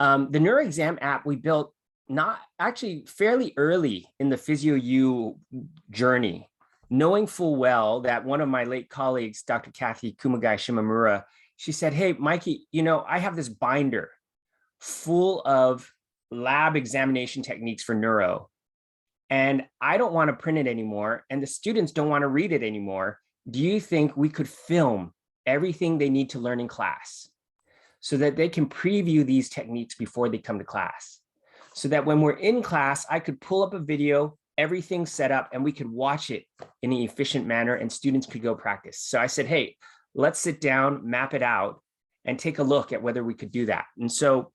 The NeuroExam app we built not actually fairly early in the PhysioU journey, knowing full well that one of my late colleagues, Dr. Kathy Kumagai Shimamura, she said, "Hey, Mikey, I have this binder full of lab examination techniques for neuro, and I don't want to print it anymore, and the students don't want to read it anymore. Do you think we could film everything they need to learn in class so that they can preview these techniques before they come to class? So that when we're in class, I could pull up a video, everything set up, and we could watch it in an efficient manner and students could go practice." So I said, "Hey, let's sit down, map it out, and take a look at whether we could do that." And so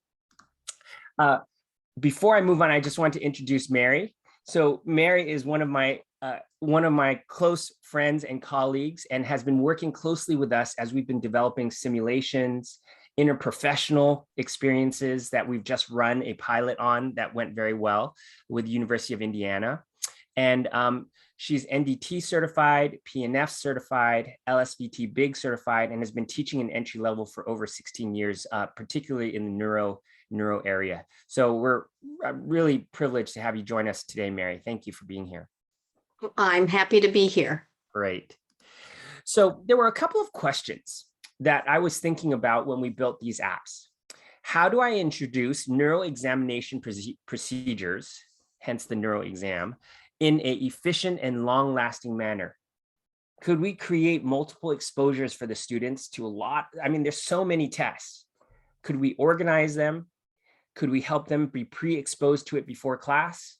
before I move on, I just want to introduce Mary. So Mary is one of my close friends and colleagues, and has been working closely with us as we've been developing simulations, interprofessional experiences that we've just run a pilot on that went very well with the University of Indiana. And she's NDT certified, PNF certified, LSVT BIG certified, and has been teaching an entry level for over 16 years, particularly in the neuro area. So we're really privileged to have you join us today, Mary. Thank you for being here. I'm happy to be here. Great. So there were a couple of questions that I was thinking about when we built these apps. How do I introduce neuro examination procedures, hence the NeuroExam, in an efficient and long-lasting manner? Could we create multiple exposures for the students to a lot? I mean, there's so many tests. Could we organize them? Could we help them be pre-exposed to it before class?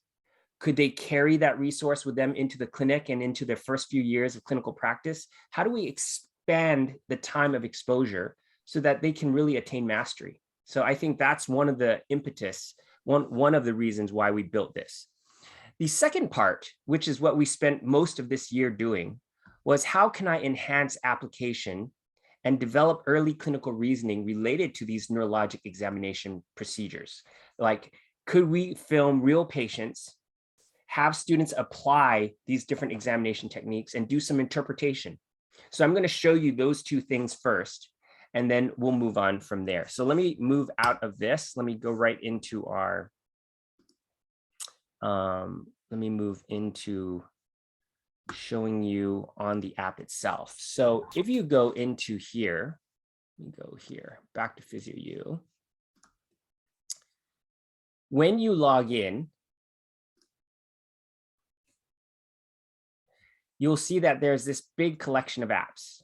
Could they carry that resource with them into the clinic and into their first few years of clinical practice? How do we expand the time of exposure so that they can really attain mastery? So I think that's one of the impetus, one of the reasons why we built this. The second part, which is what we spent most of this year doing, was how can I enhance application and develop early clinical reasoning related to these neurologic examination procedures? Like, could we film real patients, have students apply these different examination techniques, and do some interpretation? So I'm going to show you those two things first, and then we'll move on from there. So let me move out of this. Let me go right into our, let me move into showing you on the app itself. So if you go into here, let me go here, back to PhysioU. When you log in, you'll see that there's this big collection of apps.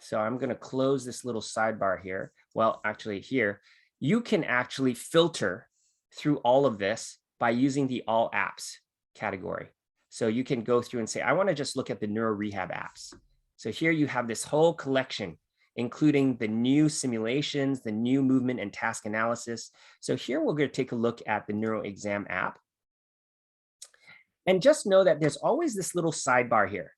So I'm going to close this little sidebar here. Well, actually here, you can actually filter through all of this by using the all apps category. So you can go through and say, I want to just look at the neuro rehab apps. So here you have this whole collection, including the new simulations, the new movement and task analysis. So here we're going to take a look at the NeuroExam app. And just know that there's always this little sidebar here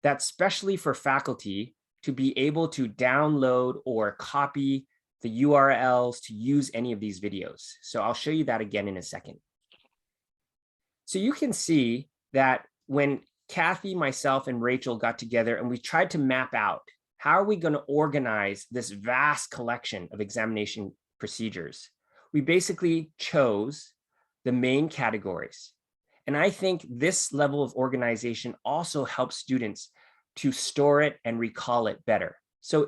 that's specially for faculty to be able to download or copy the URLs to use any of these videos. So I'll show you that again in a second. So you can see that when Kathy, myself, and Rachel got together and we tried to map out how are we going to organize this vast collection of examination procedures, we basically chose the main categories. And I think this level of organization also helps students to store it and recall it better. So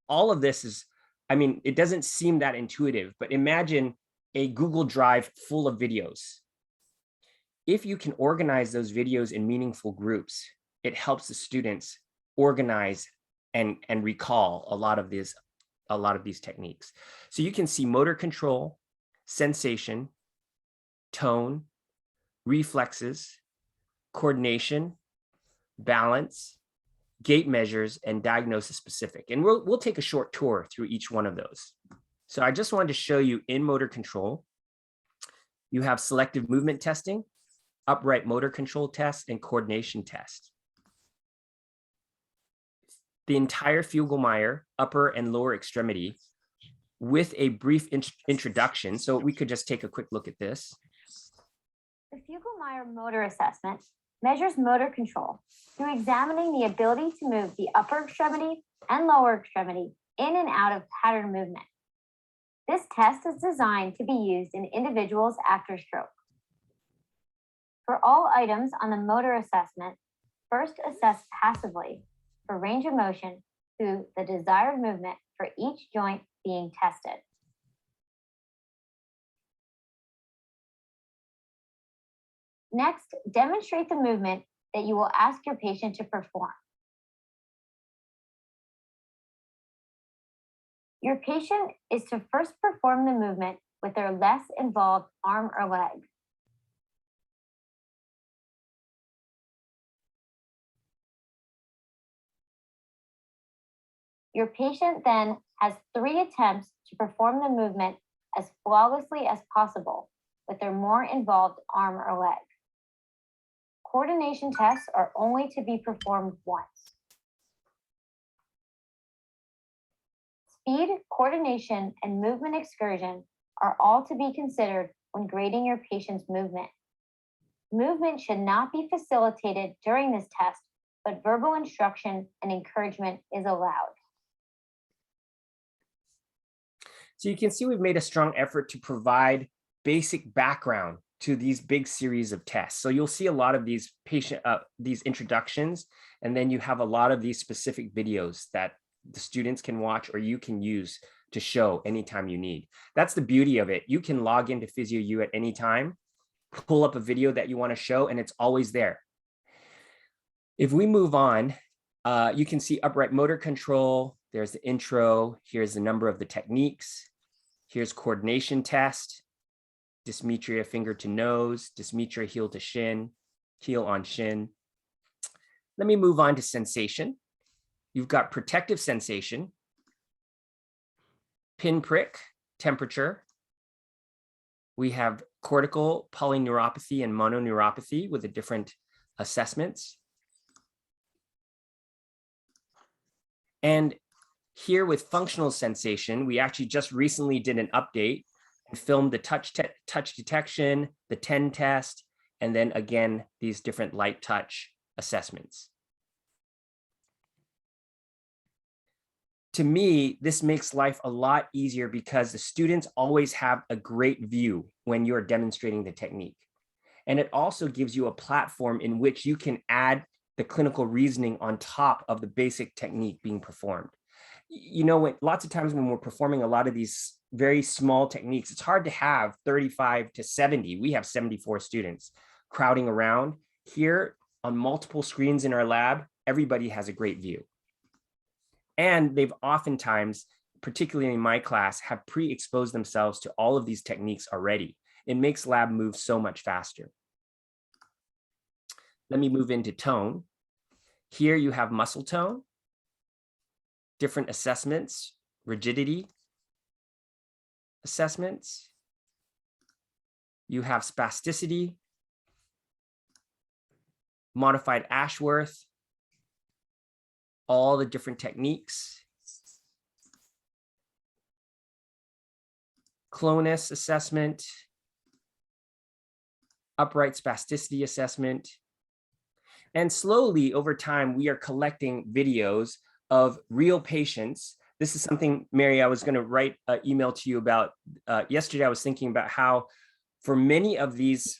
all of this is, I mean, it doesn't seem that intuitive, but imagine a Google Drive full of videos. If you can organize those videos in meaningful groups, it helps the students organize and recall a lot of these techniques. So you can see motor control, sensation, tone, reflexes, coordination, balance, gait measures, and diagnosis specific. And we'll take a short tour through each one of those. So I just wanted to show you in motor control, you have selective movement testing, upright motor control test, and coordination test. The entire Fugelmeyer upper and lower extremity with a brief introduction. So we could just take a quick look at this. The Fugelmeyer motor assessment measures motor control through examining the ability to move the upper extremity and lower extremity in and out of pattern movement. This test is designed to be used in individuals after stroke. For all items on the motor assessment, first assess passively for range of motion through the desired movement for each joint being tested. Next, demonstrate the movement that you will ask your patient to perform. Your patient is to first perform the movement with their less involved arm or leg. Your patient then has 3 attempts to perform the movement as flawlessly as possible with their more involved arm or leg. Coordination tests are only to be performed once. Speed, coordination, and movement excursion are all to be considered when grading your patient's movement. Movement should not be facilitated during this test, but verbal instruction and encouragement is allowed. So you can see we've made a strong effort to provide basic background to these big series of tests. So you'll see a lot of these these introductions, and then you have a lot of these specific videos that the students can watch or you can use to show anytime you need. That's the beauty of it. You can log into PhysioU at any time, pull up a video that you want to show, and it's always there. If we move on, you can see upright motor control. There's the intro. Here's the number of the techniques. Here's coordination test, dysmetria finger to nose, dysmetria heel to shin, heel on shin. Let me move on to sensation. You've got protective sensation, pinprick, temperature. We have cortical polyneuropathy and mononeuropathy with the different assessments. And here with functional sensation, we actually just recently did an update and filmed the touch detection, the 10 test, and then again, these different light touch assessments. To me, this makes life a lot easier because the students always have a great view when you're demonstrating the technique. And it also gives you a platform in which you can add the clinical reasoning on top of the basic technique being performed. You know, lots of times when we're performing a lot of these very small techniques, it's hard to have 35 to 70. We have 74 students crowding around. Here on multiple screens in our lab, everybody has a great view. And they've oftentimes, particularly in my class, have pre-exposed themselves to all of these techniques already. It makes lab move so much faster. Let me move into tone. Here you have muscle tone, different assessments, rigidity assessments. You have spasticity, modified Ashworth, all the different techniques, clonus assessment, upright spasticity assessment. And slowly over time, we are collecting videos of real patients. This is something, Mary, I was going to write an email to you about yesterday. I was thinking about how for many of these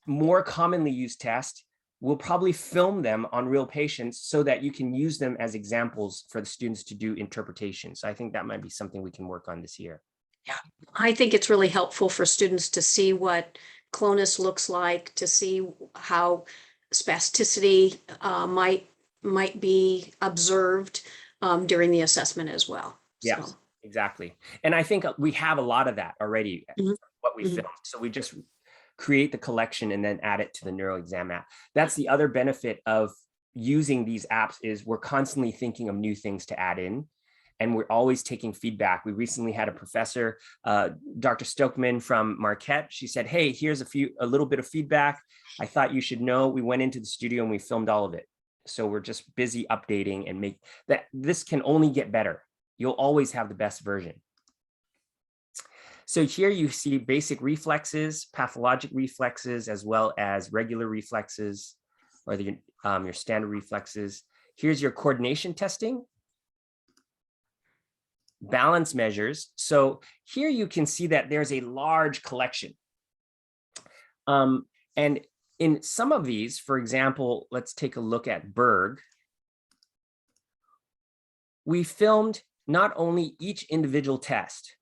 more commonly used tests, we'll probably film them on real patients so that you can use them as examples for the students to do interpretation. So I think that might be something we can work on this year. Yeah, I think it's really helpful for students to see what clonus looks like, to see how spasticity might be observed during the assessment as well. Yes, so. Exactly. And I think we have a lot of that already, what we filmed. So we just create the collection and then add it to the NeuroExam app. That's the other benefit of using these apps is we're constantly thinking of new things to add in, and we're always taking feedback. We recently had a professor, Dr. Stokeman from Marquette. She said, hey, here's a little bit of feedback. I thought you should know. We went into the studio and we filmed all of it. So we're just busy updating and make that. This can only get better. You'll always have the best version. So here you see basic reflexes, pathologic reflexes, as well as regular reflexes, or your standard reflexes. Here's your coordination testing. balance measures. So here you can see that there's a large collection. And in some of these, for example, let's take a look at Berg. We filmed not only each individual test,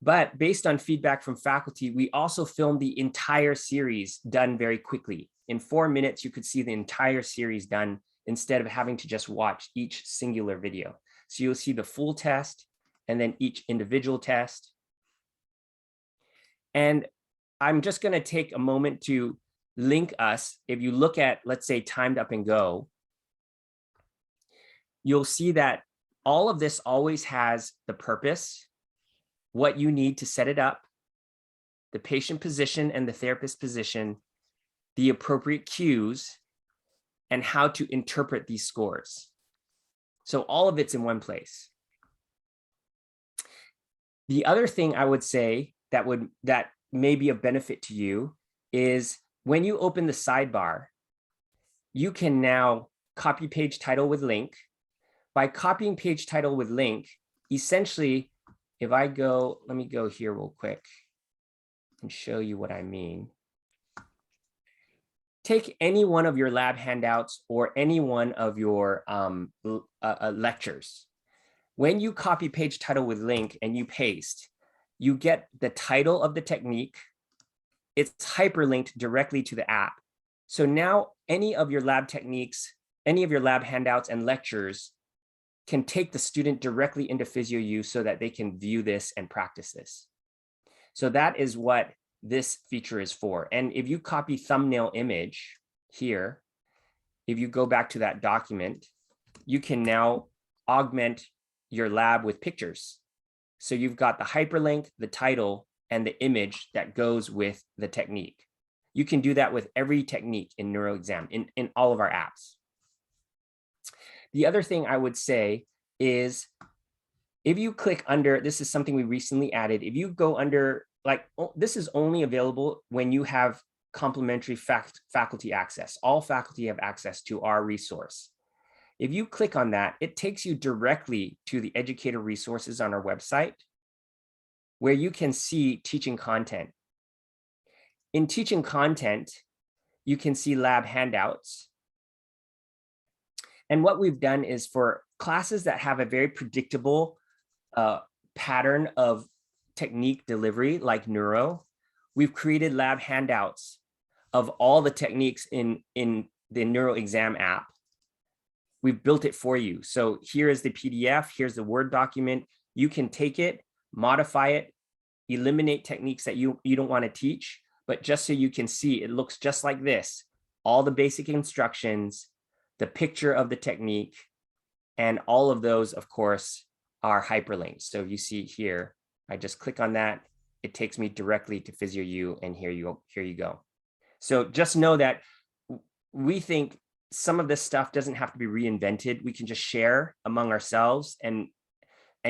but based on feedback from faculty, we also filmed the entire series done very quickly. In 4 minutes, you could see the entire series done instead of having to just watch each singular video. So you'll see the full test and then each individual test. And I'm just going to take a moment to link us. If you look at, let's say, Timed Up and Go, you'll see that all of this always has the purpose, what you need to set it up, the patient position and the therapist position, the appropriate cues, and how to interpret these scores. So all of it's in one place. The other thing I would say that may be of benefit to you is when you open the sidebar, you can now copy page title with link. By copying page title with link, essentially, if I go, let me go here real quick and show you what I mean. Take any one of your lab handouts or any one of your lectures. When you copy page title with link and you paste, you get the title of the technique. It's hyperlinked directly to the app. So now any of your lab techniques, any of your lab handouts and lectures can take the student directly into PhysioU so that they can view this and practice this. So that is what this feature is for. And if you copy thumbnail image here, if you go back to that document, you can now augment your lab with pictures. So you've got the hyperlink, the title, and the image that goes with the technique. You can do that with every technique in NeuroExam, in all of our apps. The other thing I would say is if you click under, this is something we recently added, if you go under, like, this is only available when you have complimentary faculty access. All faculty have access to our resource. If you click on that, it takes you directly to the educator resources on our website where you can see teaching content. In teaching content, you can see lab handouts. And what we've done is for classes that have a very predictable pattern of technique delivery, like neuro, we've created lab handouts of all the techniques in the NeuroExam app. We've built it for you. So here is the PDF, here's the Word document. You can take it, modify it, eliminate techniques that you don't want to teach, but just so you can see, it looks just like this. All the basic instructions, the picture of the technique, and all of those, of course, are hyperlinked. So you see here, I just click on that, it takes me directly to PhysioU, and here you go. So just know that we think some of this stuff doesn't have to be reinvented. We can just share among ourselves and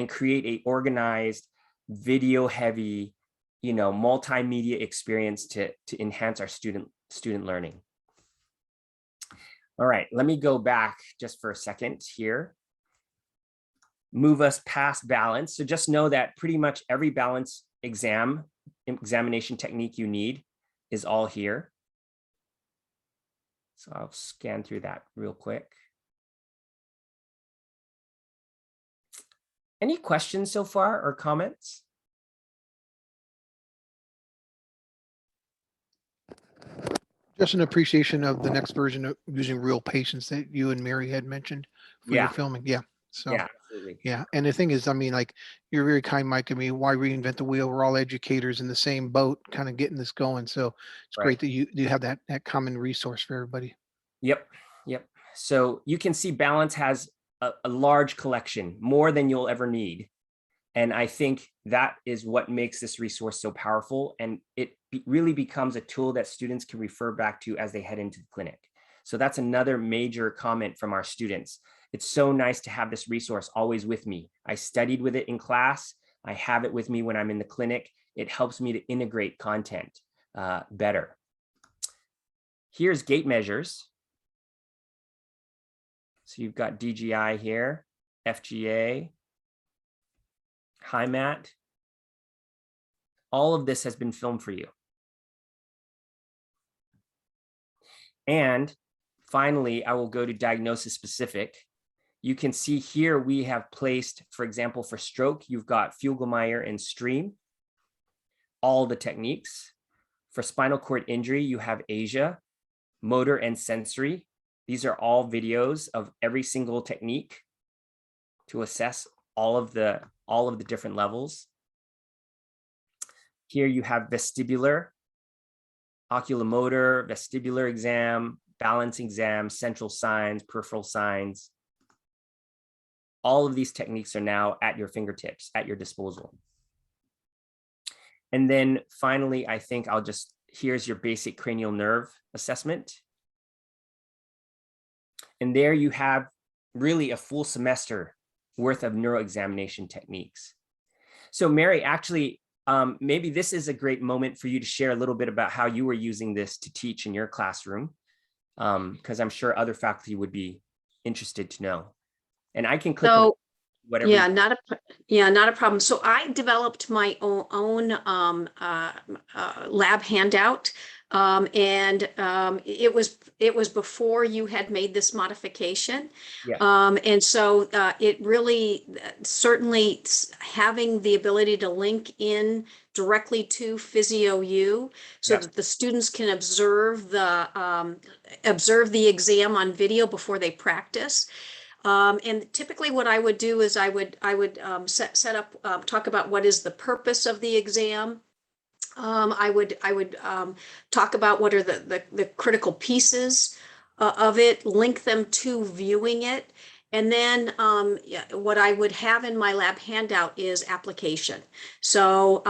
create a organized, video-heavy, multimedia experience to enhance our student learning. All right, let me go back just for a second here. Move us past balance. So just know that pretty much every balance examination technique you need is all here. So I'll scan through that real quick. Any questions so far or comments? Just an appreciation of the next version of using real patients that you and Mary had mentioned for your filming. Yeah. So yeah, absolutely. Yeah. And the thing is, I mean, like, you're very kind, Mike. I mean, why reinvent the wheel? We're all educators in the same boat, kind of getting this going. So it's great that you have that common resource for everybody. Yep. So you can see Balance has a large collection, more than you'll ever need. And I think that is what makes this resource so powerful. And it really becomes a tool that students can refer back to as they head into the clinic. So that's another major comment from our students. It's so nice to have this resource always with me. I studied with it in class. I have it with me when I'm in the clinic. It helps me to integrate content better. Here's gait measures. So you've got DGI here, FGA, Hi, Matt. All of this has been filmed for you. And finally, I will go to diagnosis specific. You can see here we have placed, for example, for stroke, you've got Fugelmeyer and Stream, all the techniques. For spinal cord injury, you have Asia, motor and sensory. These are all videos of every single technique to assess all of the different levels. Here you have vestibular, oculomotor, vestibular exam, balance exam, central signs, peripheral signs. All of these techniques are now at your fingertips, at your disposal. And then finally, I think here's your basic cranial nerve assessment. And there you have really a full semester worth of neuroexamination techniques. So Mary, actually, maybe this is a great moment for you to share a little bit about how you were using this to teach in your classroom, because I'm sure other faculty would be interested to know. And I can click on whatever. Yeah, not a problem. So I developed my own lab handout, and it was before you had made this modification. Yeah. And so it really certainly having the ability to link in directly to PhysioU so that the students can observe the exam on video before they practice. And typically what I would do is I would set up, talk about what is the purpose of the exam. I would talk about what are the critical pieces of it, link them to viewing it. And then what I would have in my lab handout is application. So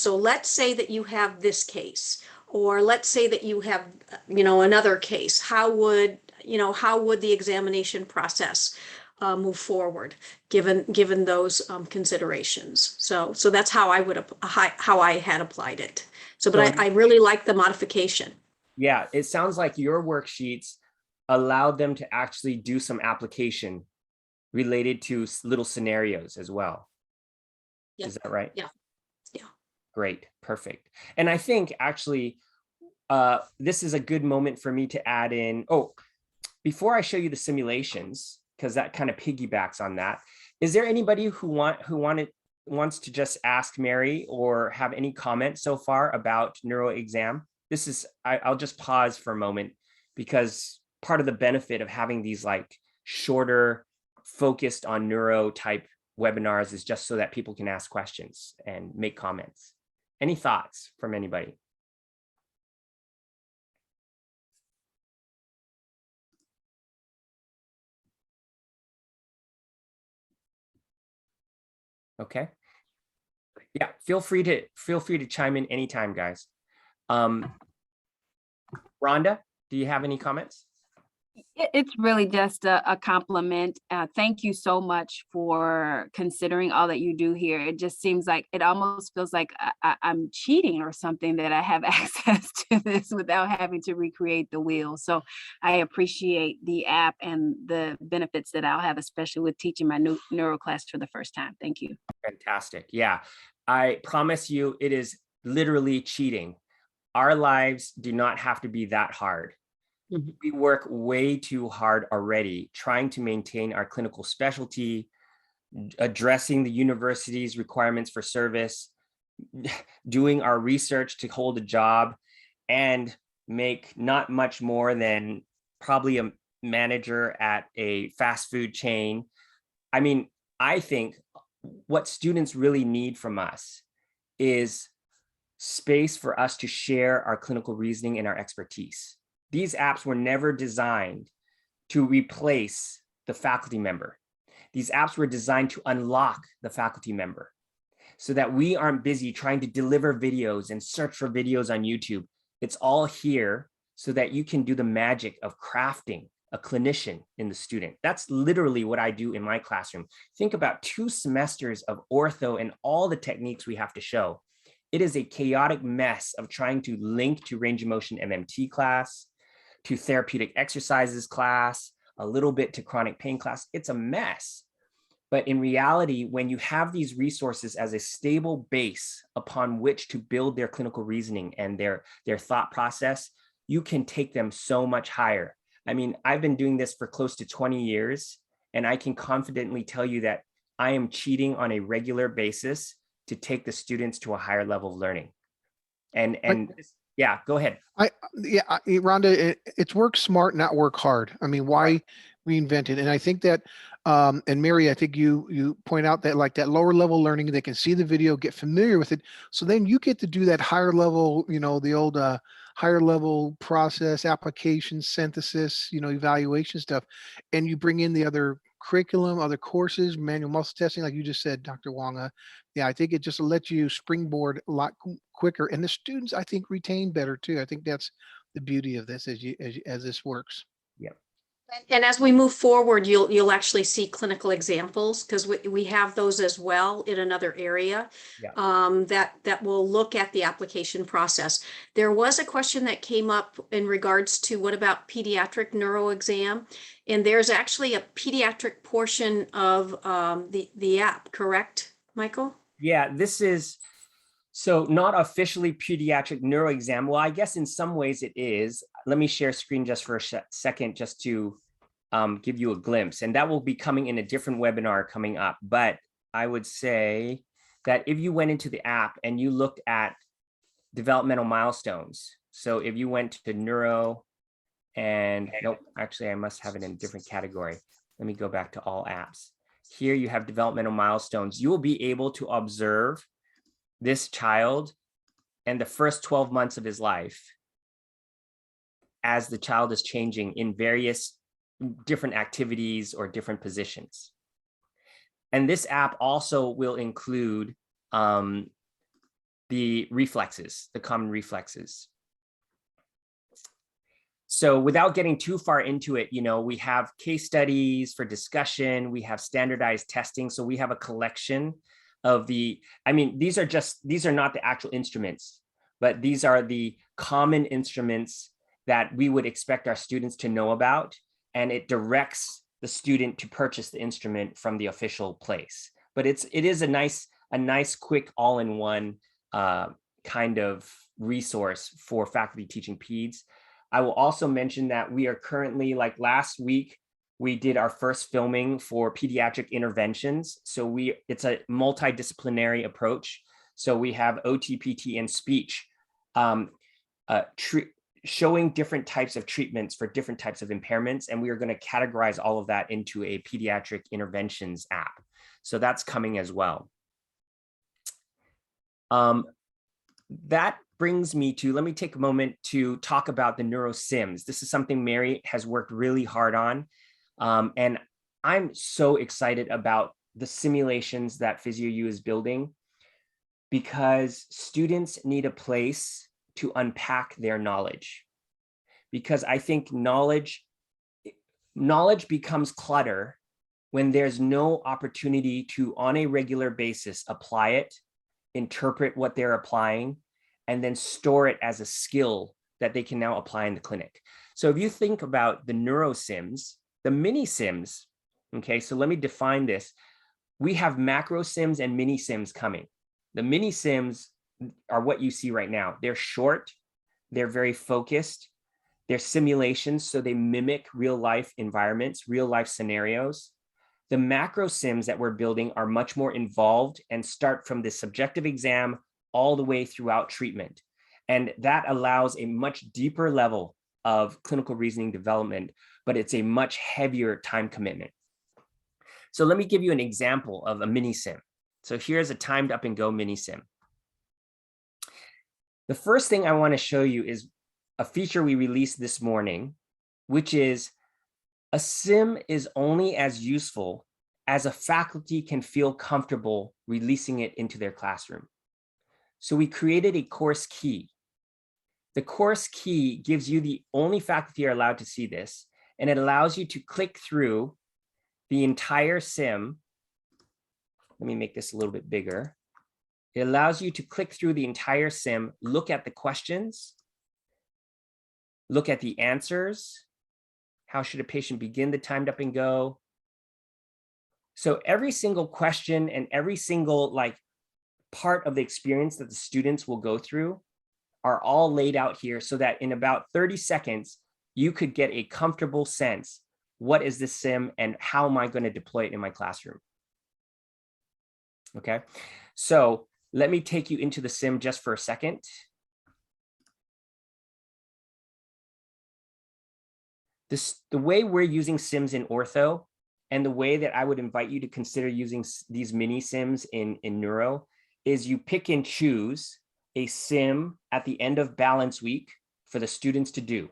let's say that you have this case, or let's say that you have, another case. How would the examination process move forward given those considerations? So that's how I had applied it. But I really like the modification. Yeah, it sounds like your worksheets allowed them to actually do some application related to little scenarios as well. Yeah. Is that right? Yeah. Great, perfect. And I think actually this is a good moment for me to add in, before I show you the simulations, because that kind of piggybacks on that, is there anybody who wants to just ask Mary or have any comment so far about NeuroExam? I'll just pause for a moment, because part of the benefit of having these like shorter, focused on neuro type webinars is just so that people can ask questions and make comments. Any thoughts from anybody? Okay. Yeah, feel free to chime in anytime, guys. Rhonda, do you have any comments? It's really just a compliment. Thank you so much for considering all that you do here. It just seems like it almost feels like I'm cheating or something, that I have access to this without having to recreate the wheel. So I appreciate the app and the benefits that I'll have, especially with teaching my new neuro class for the first time. Thank you. Fantastic. Yeah, I promise you it is literally cheating. Our lives do not have to be that hard. We work way too hard already trying to maintain our clinical specialty, addressing the university's requirements for service, doing our research to hold a job, and make not much more than probably a manager at a fast food chain. I mean, I think what students really need from us is space for us to share our clinical reasoning and our expertise. These apps were never designed to replace the faculty member. These apps were designed to unlock the faculty member so that we aren't busy trying to deliver videos and search for videos on YouTube. It's all here so that you can do the magic of crafting a clinician in the student. That's literally what I do in my classroom. Think about 2 semesters of ortho and all the techniques we have to show. It is a chaotic mess of trying to link to range of motion MMT class, to therapeutic exercises class, a little bit to chronic pain class. It's a mess. But in reality, when you have these resources as a stable base upon which to build their clinical reasoning and their thought process, you can take them so much higher. I mean, I've been doing this for close to 20 years, and I can confidently tell you that I am cheating on a regular basis to take the students to a higher level of learning. And yeah, go ahead. Rhonda, it's work smart, not work hard. I mean, why reinvent it? And I think that, and Mary, I think you point out that like that lower level learning, they can see the video, get familiar with it. So then you get to do that higher level, you know, the old higher level process, application, synthesis, you know, evaluation stuff. And you bring in the other curriculum, other courses, manual muscle testing, like you just said, Dr. Wong. Yeah, I think it just lets you springboard a lot quicker, and the students, I think, retain better too. I think that's the beauty of this as this works. Yep. And as we move forward, you'll actually see clinical examples, because we have those as well in another area. Yeah. That will look at the application process. There was a question that came up in regards to what about pediatric NeuroExam, and there's actually a pediatric portion of the app, correct, Michael? Yeah, this is so not officially pediatric NeuroExam. Well, I guess in some ways it is. Let me share screen just for a second, just to give you a glimpse. And that will be coming in a different webinar coming up. But I would say that if you went into the app and you looked at developmental milestones, so if you went to neuro and nope, actually I must have it in a different category. Let me go back to all apps. Here you have developmental milestones. You will be able to observe this child and the first 12 months of his life as the child is changing in various different activities or different positions. And this app also will include the reflexes, the common reflexes. So without getting too far into it, you know, we have case studies for discussion, we have standardized testing. So we have a collection of I mean, these are not the actual instruments, but these are the common instruments that we would expect our students to know about. And it directs the student to purchase the instrument from the official place. But it is a nice quick all-in-one kind of resource for faculty teaching peds. I will also mention that we are currently, like last week, we did our first filming for pediatric interventions. So it's a multidisciplinary approach. So we have OT, PT, and speech showing different types of treatments for different types of impairments. And we are going to categorize all of that into a pediatric interventions app. So that's coming as well. That brings me to, let me take a moment to talk about the Neurosims. This is something Mary has worked really hard on. And I'm so excited about the simulations that PhysioU is building, because students need a place to unpack their knowledge. Because I think knowledge becomes clutter when there's no opportunity to, on a regular basis, apply it, interpret what they're applying, and then store it as a skill that they can now apply in the clinic. So if you think about the Neurosims, the mini sims, okay, so let me define this. We have macro sims and mini sims coming. The mini sims are what you see right now. They're short, they're very focused, they're simulations, so they mimic real life environments, real life scenarios. The macro sims that we're building are much more involved and start from the subjective exam all the way throughout treatment. And that allows a much deeper level of clinical reasoning development, but it's a much heavier time commitment. So let me give you an example of a mini sim. So here's a timed up and go mini sim. The first thing I want to show you is a feature we released this morning, which is a sim is only as useful as a faculty can feel comfortable releasing it into their classroom. So we created a course key. The course key gives you the only faculty are allowed to see this, and it allows you to click through the entire sim. Let me make this a little bit bigger. It allows you to click through the entire sim, look at the questions, look at the answers. How should a patient begin the timed up and go? So every single question and every single like part of the experience that the students will go through are all laid out here so that in about 30 seconds, you could get a comfortable sense. What is this sim and how am I going to deploy it in my classroom? Okay, so let me take you into the sim just for a second. The way we're using sims in ortho and the way that I would invite you to consider using these mini sims in neuro is you pick and choose a sim at the end of balance week for the students to do.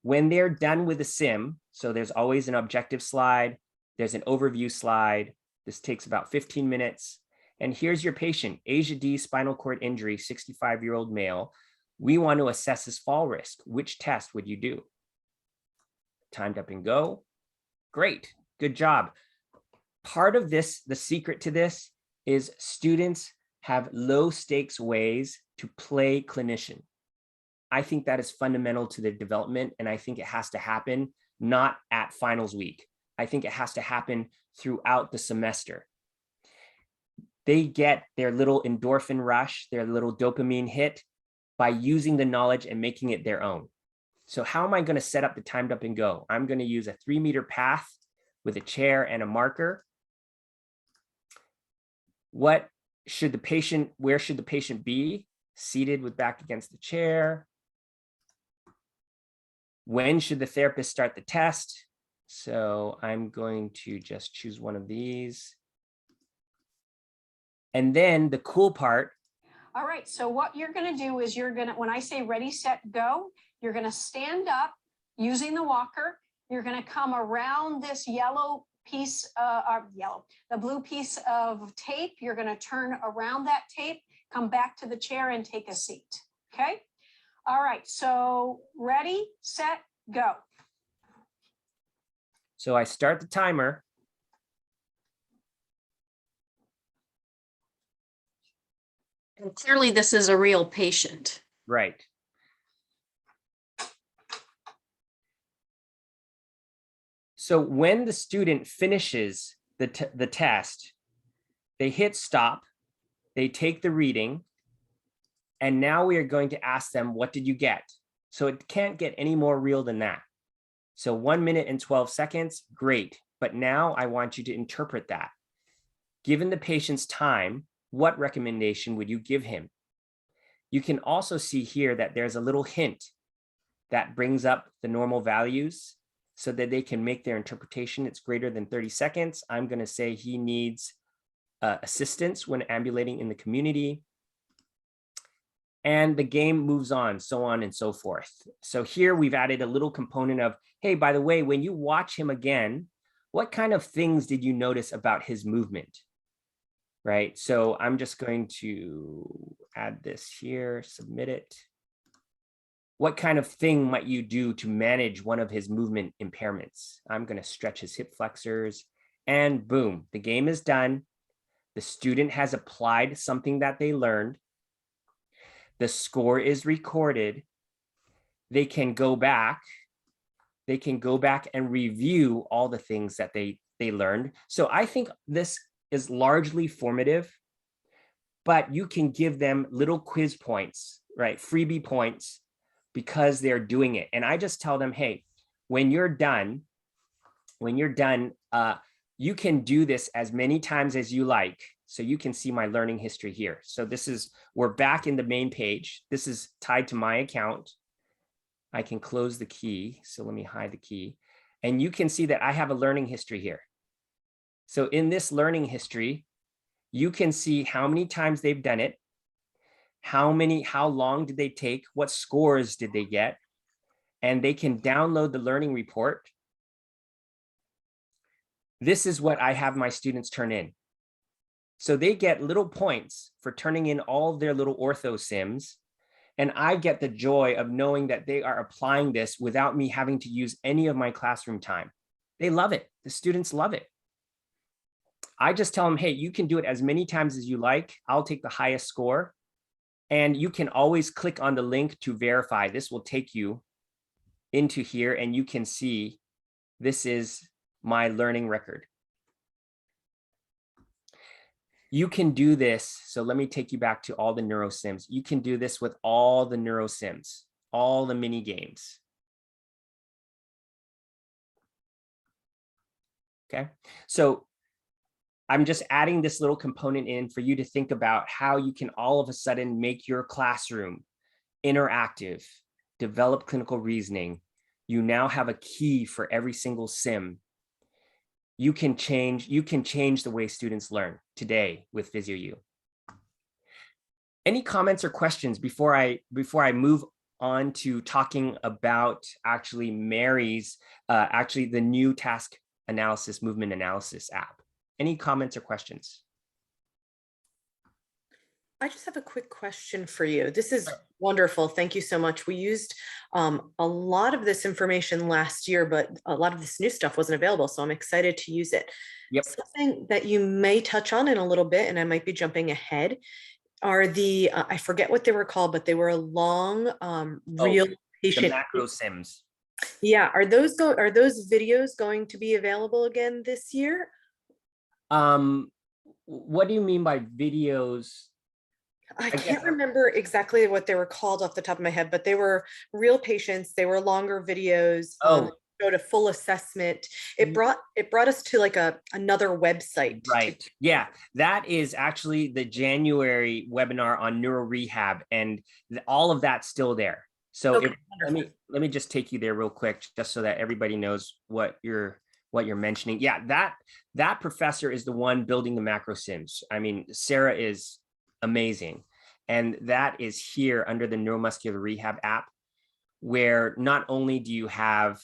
When they're done with the sim, so there's always an objective slide, there's an overview slide. This takes about 15 minutes. And here's your patient, Asia D, spinal cord injury, 65-year-old male. We want to assess his fall risk. Which test would you do? Timed up and go. Great, good job. Part of this, the secret to this is students have low stakes ways to play clinician. I think that is fundamental to their development, and I think it has to happen not at finals week. I think it has to happen throughout the semester. They get their little endorphin rush, their little dopamine hit by using the knowledge and making it their own. So how am I going to set up the timed up and go? I'm going to use a 3-meter path with a chair and a marker. Where should the patient be? Seated with back against the chair. When should the therapist start the test? So I'm going to just choose one of these. And then the cool part. All right, so what you're going to do is when I say ready, set, go, you're going to stand up using the walker. You're going to come around this yellow piece, the blue piece of tape. You're going to turn around that tape, come back to the chair and take a seat. Okay. All right. So ready, set, go. So I start the timer. And clearly this is a real patient. Right. So when the student finishes the test, they hit stop, they take the reading, and now we are going to ask them, what did you get? So it can't get any more real than that. So 1 minute and 12 seconds, great. But now I want you to interpret that. Given the patient's time, what recommendation would you give him? You can also see here that there's a little hint that brings up the normal values so that they can make their interpretation. It's greater than 30 seconds. I'm going to say he needs assistance when ambulating in the community. And the game moves on, so on and so forth. So here we've added a little component of, hey, by the way, when you watch him again, what kind of things did you notice about his movement? Right? So I'm just going to add this here, submit it. What kind of thing might you do to manage one of his movement impairments? I'm going to stretch his hip flexors and boom, the game is done. The student has applied something that they learned. The score is recorded. They can go back. They can go back and review all the things that they learned. So I think this is largely formative, but you can give them little quiz points, right? Freebie points because they're doing it. And I just tell them, hey, when you're done, you can do this as many times as you like. So you can see my learning history here. So we're back in the main page. This is tied to my account. I can close the key. So let me hide the key. And you can see that I have a learning history here. So in this learning history, you can see how many times they've done it, how long did they take, what scores did they get, and they can download the learning report. This is what I have my students turn in. So they get little points for turning in all of their little ortho sims. And I get the joy of knowing that they are applying this without me having to use any of my classroom time. They love it. The students love it. I just tell them, hey, you can do it as many times as you like. I'll take the highest score. And you can always click on the link to verify. This will take you into here and you can see this is my learning record. You can do this. So let me take you back to all the Neurosims. You can do this with all the Neurosims, all the mini games. Okay, so I'm just adding this little component in for you to think about how you can all of a sudden make your classroom interactive, develop clinical reasoning. You now have a key for every single sim. You can change the way students learn today with PhysioU. Any comments or questions before I move on to talking about actually Mary's the new task analysis, movement analysis app? Any comments or questions? I just have a quick question for you. This is wonderful. Thank you so much. We used a lot of this information last year, but a lot of this new stuff wasn't available. So I'm excited to use it. Yep. Something that you may touch on in a little bit, and I might be jumping ahead, are the, I forget what they were called, but they were a long real patient. The macro sims. Yeah. Are those videos going to be available again this year? What do you mean by videos? I can't remember exactly what they were called off the top of my head, but they were real patients. They were longer videos. Showed a full assessment. It brought us to like another website. Right. Yeah, that is actually the January webinar on neuro rehab, and all of that's still there. So Okay, let me just take you there real quick, just so that everybody knows what you're mentioning. Yeah, that professor is the one building the macro sims. I mean, Sarah is amazing. And that is here under the neuromuscular rehab app, where not only do you have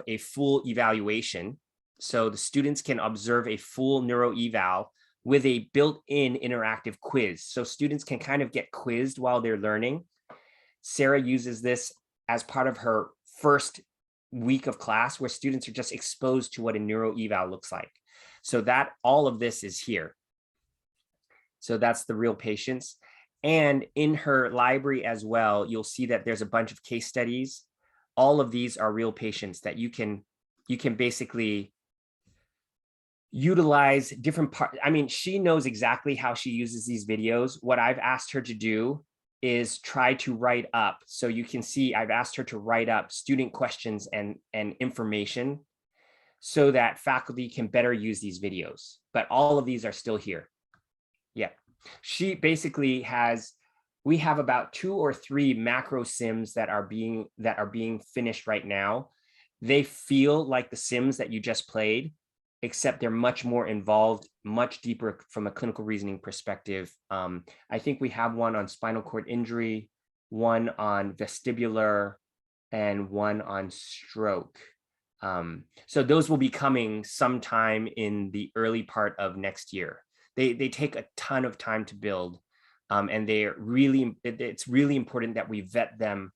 a full evaluation, so the students can observe a full neuro eval with a built-in interactive quiz. So students can kind of get quizzed while they're learning. Sarah uses this as part of her first week of class, where students are just exposed to what a neuro eval looks like. So that all of this is here. So that's the real patients. And in her library as well, you'll see that there's a bunch of case studies. All of these are real patients that you can basically utilize different parts. I mean, she knows exactly how she uses these videos. What I've asked her to do is try to write up. So you can see I've asked her to write up student questions and information so that faculty can better use these videos. But all of these are still here. Yeah, she basically we have about 2 or 3 macro sims that are being finished right now. They feel like the sims that you just played, except they're much more involved, much deeper from a clinical reasoning perspective. I think we have one on spinal cord injury, one on vestibular, and one on stroke. So those will be coming sometime in the early part of next year. They take a ton of time to build, and it's really important that we vet them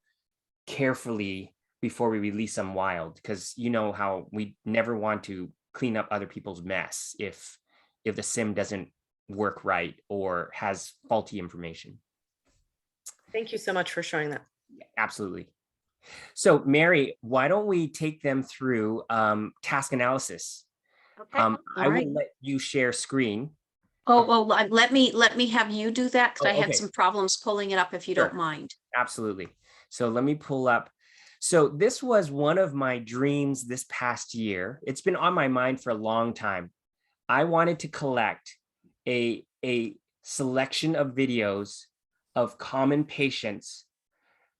carefully before we release them wild, because you know how we never want to clean up other people's mess if the sim doesn't work right or has faulty information. Thank you so much for showing that. Absolutely. So Mary, why don't we take them through task analysis? Okay. I will let you share screen. Oh, well, let me have you do that, because I had okay. some problems pulling it up, if you Sure. don't mind. Absolutely. So let me pull up. So this was one of my dreams this past year. It's been on my mind for a long time. I wanted to collect a selection of videos of common patients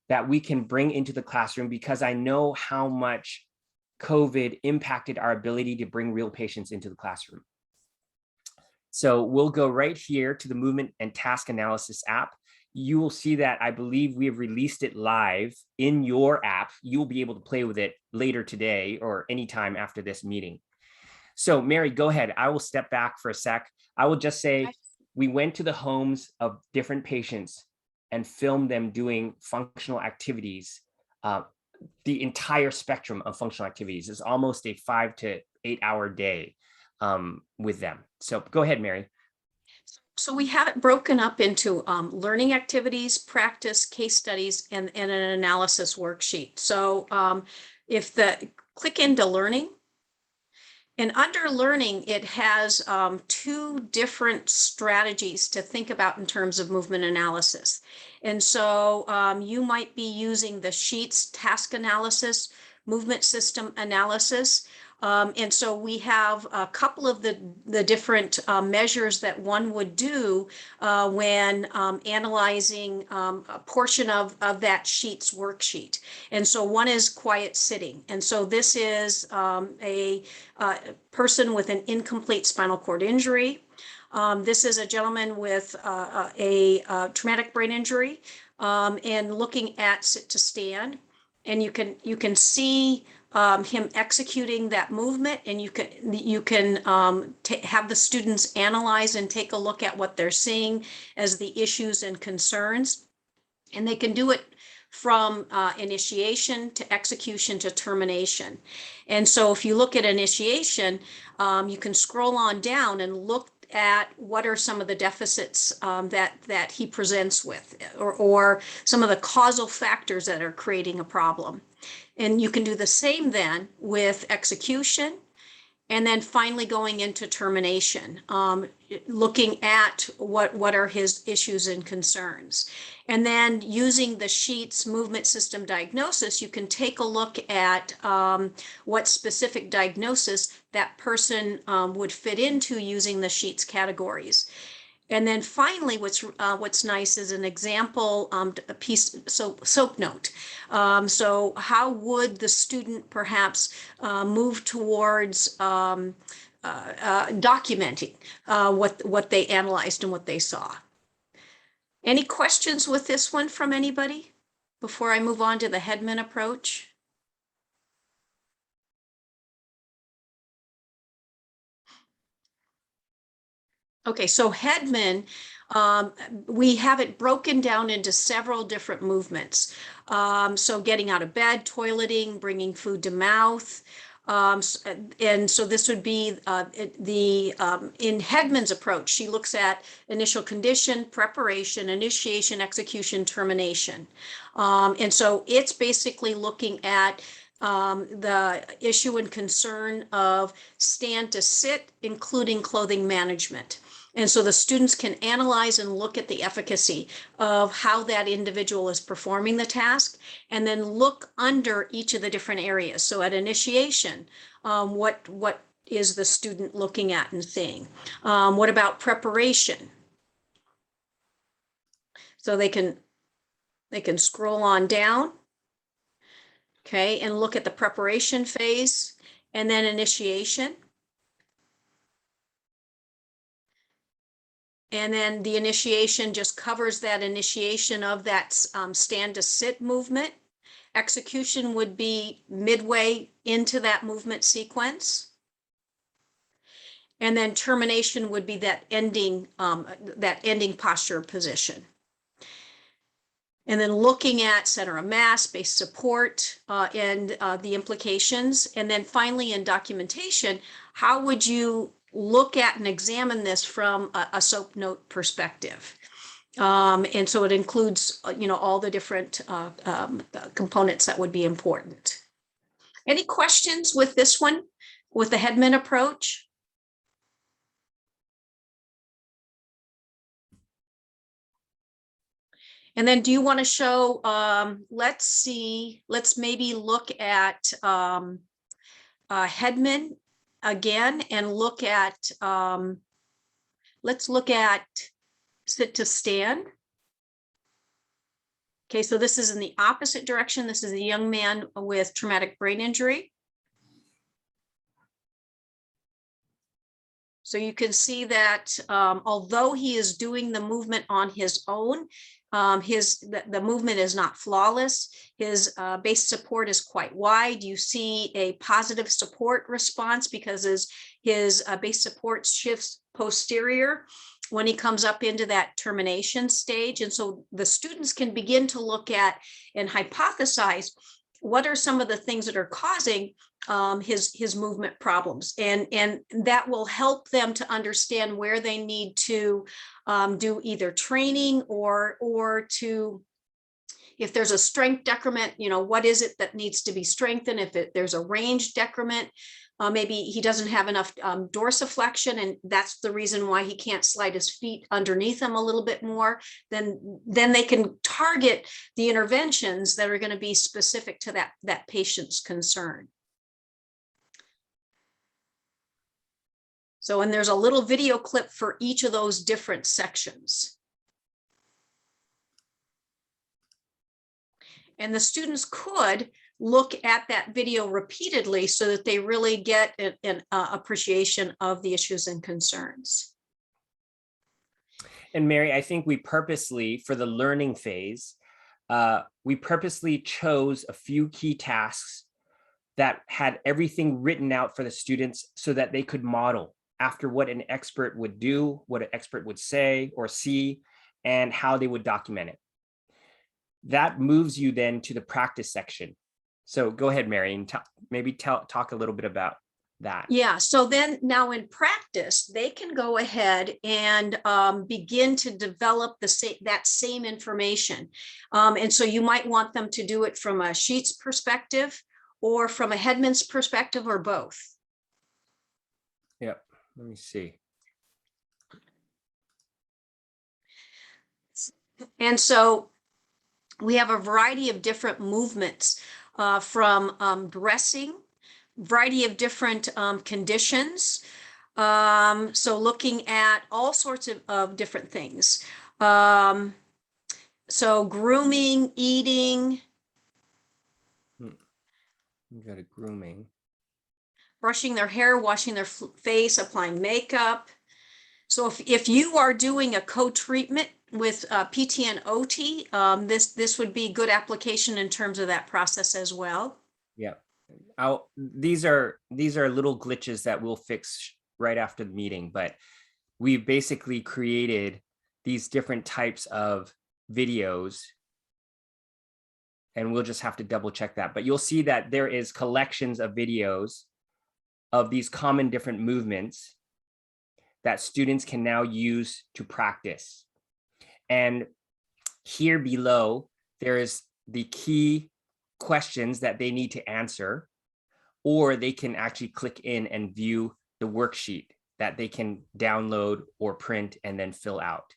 that we can bring into the classroom, because I know how much COVID impacted our ability to bring real patients into the classroom. So we'll go right here to the movement and task analysis app. You will see that I believe we have released it live in your app. You'll be able to play with it later today or anytime after this meeting. So Mary, go ahead. I will step back for a sec. I will just say we went to the homes of different patients and filmed them doing functional activities. The entire spectrum of functional activities is almost a 5 to 8 hour day with them. So go ahead, Mary. So we have it broken up into learning activities, practice, case studies, and an analysis worksheet. So click into learning, And under learning, it has two different strategies to think about in terms of movement analysis. And so you might be using the sheets task analysis, movement system analysis. And so we have a couple of the different measures that one would do when analyzing a portion of that sheet's worksheet. And so one is quiet sitting. And so this is a person with an incomplete spinal cord injury. This is a gentleman with a traumatic brain injury, and looking at sit to stand. And you can see him executing that movement, and you can have the students analyze and take a look at what they're seeing as the issues and concerns. And they can do it from initiation to execution to termination. And so if you look at initiation, you can scroll on down and look at what are some of the deficits that he presents with, or some of the causal factors that are creating a problem. And you can do the same then with execution, and then finally going into termination, looking at what are his issues and concerns. And then using the sheets movement system diagnosis, you can take a look at what specific diagnosis that person would fit into using the sheets categories. And then finally, what's nice is an example a piece, SOAP note. So how would the student perhaps move towards documenting what they analyzed and what they saw? Any questions with this one from anybody before I move on to the Headman approach? Okay, so Headman, we have it broken down into several different movements. So getting out of bed, toileting, bringing food to mouth. And so this would be in Headman's approach, she looks at initial condition, preparation, initiation, execution, termination. And so it's basically looking at the issue and concern of stand to sit, including clothing management. And so the students can analyze and look at the efficacy of how that individual is performing the task, and then look under each of the different areas. So at initiation, what is the student looking at and seeing? What about preparation? So they can scroll on down, okay, and look at the preparation phase, and then initiation. And then the initiation just covers that initiation of that stand to sit movement. Execution would be midway into that movement sequence. And then termination would be that ending posture position. And then looking at center of mass, base support, and the implications. And then finally in documentation, how would you look at and examine this from a SOAP note perspective? And so it includes, all the different components that would be important. Any questions with this one, with the Headman approach? And then do you want to show, let's maybe look at Headman again, and look at, let's look at sit to stand. Okay, so this is in the opposite direction. This is a young man with traumatic brain injury. So you can see that although he is doing the movement on his own, the movement is not flawless. His base support is quite wide. You see a positive support response because his base support shifts posterior when he comes up into that termination stage. And so the students can begin to look at and hypothesize what are some of the things that are causing his movement problems, and that will help them to understand where they need to do either training or to, if there's a strength decrement, what is it that needs to be strengthened? If there's a range decrement, Maybe he doesn't have enough dorsiflexion, and that's the reason why he can't slide his feet underneath him a little bit more. Then they can target the interventions that are going to be specific to that patient's concern. So, and there's a little video clip for each of those different sections. And the students could look at that video repeatedly so that they really get an appreciation of the issues and concerns. And Mary, I think we purposely, for the learning phase, we purposely chose a few key tasks that had everything written out for the students so that they could model after what an expert would do, what an expert would say or see, and how they would document it. That moves you then to the practice section. So go ahead, Mary, and maybe talk a little bit about that. Yeah, so then now in practice, they can go ahead and begin to develop that same information. And so you might want them to do it from a Sheets perspective or from a Headman's perspective, or both. Yep, let me see. And so we have a variety of different movements from dressing, variety of different conditions. So looking at all sorts of different things. So grooming, eating. You got a grooming. Brushing their hair, washing their face, applying makeup. So if you are doing a co-treatment with PT and OT, this would be good application in terms of that process as well. Yeah. These are little glitches that we'll fix right after the meeting, but we've basically created these different types of videos, and we'll just have to double check that. But you'll see that there is collections of videos of these common different movements that students can now use to practice. And here below, there is the key questions that they need to answer, or they can actually click in and view the worksheet that they can download or print and then fill out.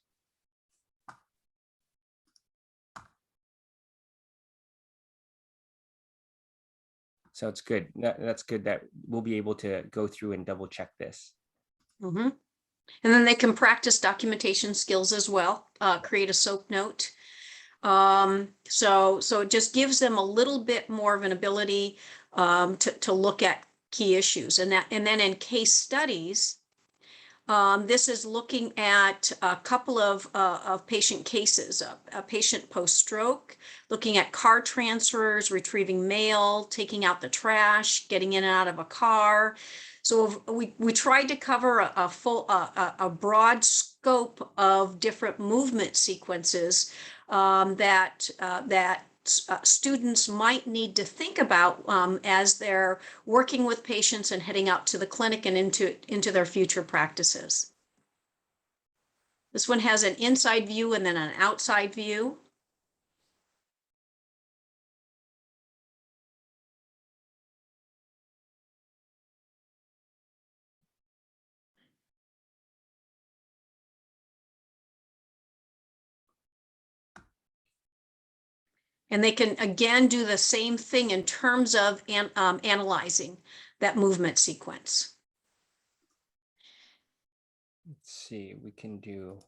So it's good. That's good that we'll be able to go through and double check this. Mm-hmm. And then they can practice documentation skills as well, create a SOAP note. So it just gives them a little bit more of an ability to look at key issues. And then in case studies, this is looking at a couple of patient cases, a patient post-stroke, looking at car transfers, retrieving mail, taking out the trash, getting in and out of a car. So we tried to cover a broad scope of different movement sequences that students might need to think about as they're working with patients and heading out to the clinic and into their future practices. This one has an inside view and then an outside view. And they can, again, do the same thing in terms of analyzing that movement sequence. Let's see, we can do.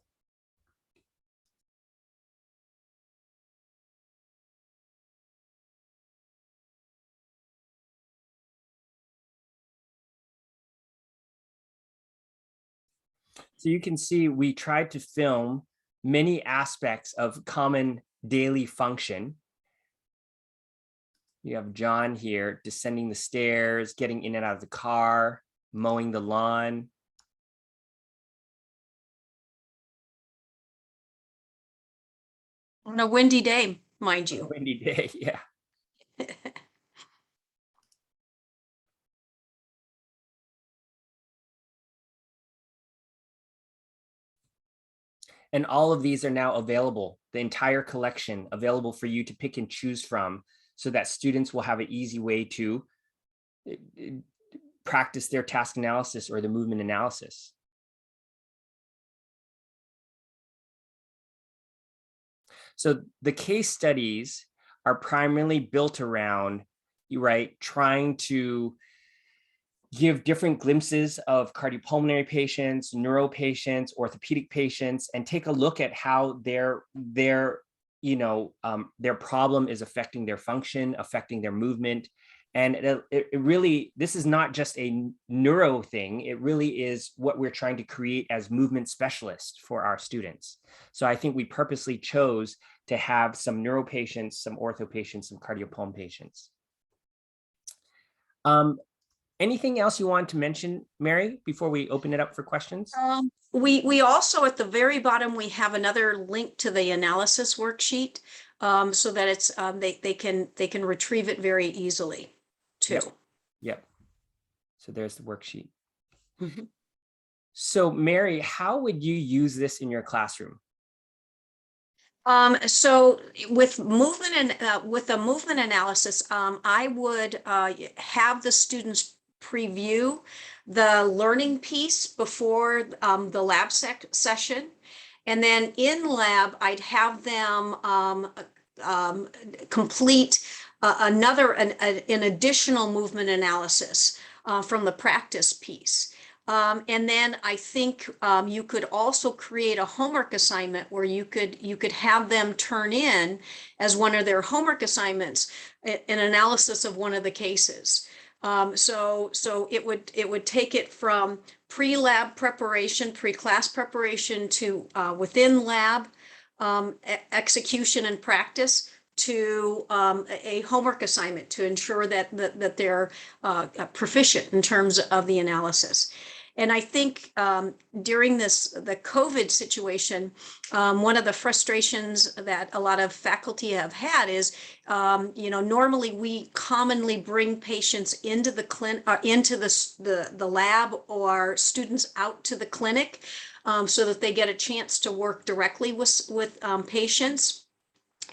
So you can see we tried to film many aspects of common daily function. You have John here descending the stairs, getting in and out of the car, mowing the lawn. On a windy day, mind you. Windy day, yeah. And all of these are now available, the entire collection available for you to pick and choose from, so that students will have an easy way to practice their task analysis or the movement analysis. So the case studies are primarily built around, right, trying to give different glimpses of cardiopulmonary patients, neuro patients, orthopedic patients, and take a look at how their problem is affecting their function, affecting their movement. And it really, this is not just a neuro thing. It really is what we're trying to create as movement specialists for our students. So I think we purposely chose to have some neuro patients, some ortho patients, some cardiopulmonary patients. Anything else you want to mention, Mary, before we open it up for questions? We also, at the very bottom, we have another link to the analysis worksheet, so that it's they can retrieve it very easily too. Yep. So there's the worksheet. Mhm. So Mary, how would you use this in your classroom? So with movement and with the movement analysis, I would have the students preview the learning piece before the lab session. And then in lab, I'd have them complete an additional movement analysis from the practice piece. And then I think you could also create a homework assignment where you could have them turn in as one of their homework assignments an analysis of one of the cases. So it would take it from pre-lab preparation, pre-class preparation to within lab execution and practice to a homework assignment to ensure that they're proficient in terms of the analysis. And I think during the COVID situation, one of the frustrations that a lot of faculty have had is, normally we commonly bring patients into the into the lab or students out to the clinic so that they get a chance to work directly with patients.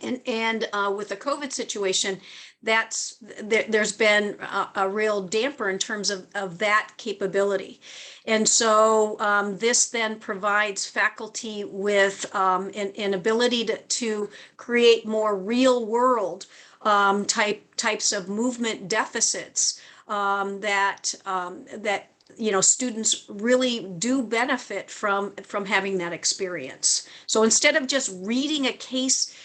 And with the COVID situation, there's been a real damper in terms of that capability. And so this then provides faculty with an ability to create more real world types of movement deficits that students really do benefit from having that experience. So instead of just reading a case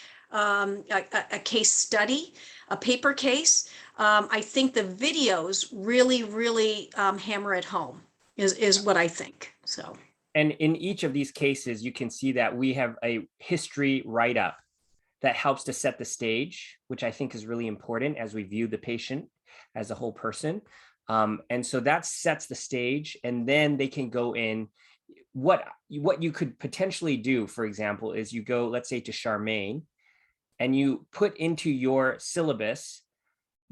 study, a paper case, I think the videos really hammer it home is what I think. So. And in each of these cases, you can see that we have a history write-up that helps to set the stage, which I think is really important as we view the patient as a whole person. And so that sets the stage, and then they can go in. What you could potentially do, for example, is you go, let's say, to Charmaine, and you put into your syllabus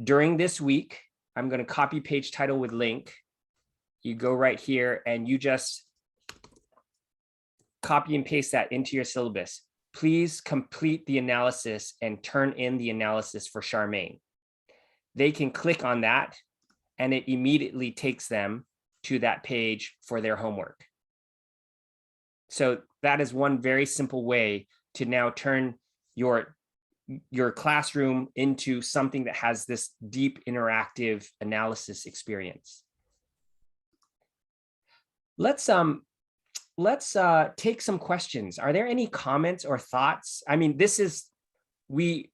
during this week, I'm going to copy page title with link. You go right here and you just copy and paste that into your syllabus. Please complete the analysis and turn in the analysis for Charmaine. They can click on that and it immediately takes them to that page for their homework. So that is one very simple way to now turn your classroom into something that has this deep interactive analysis experience. Let's take some questions. Are there any comments or thoughts? I mean, we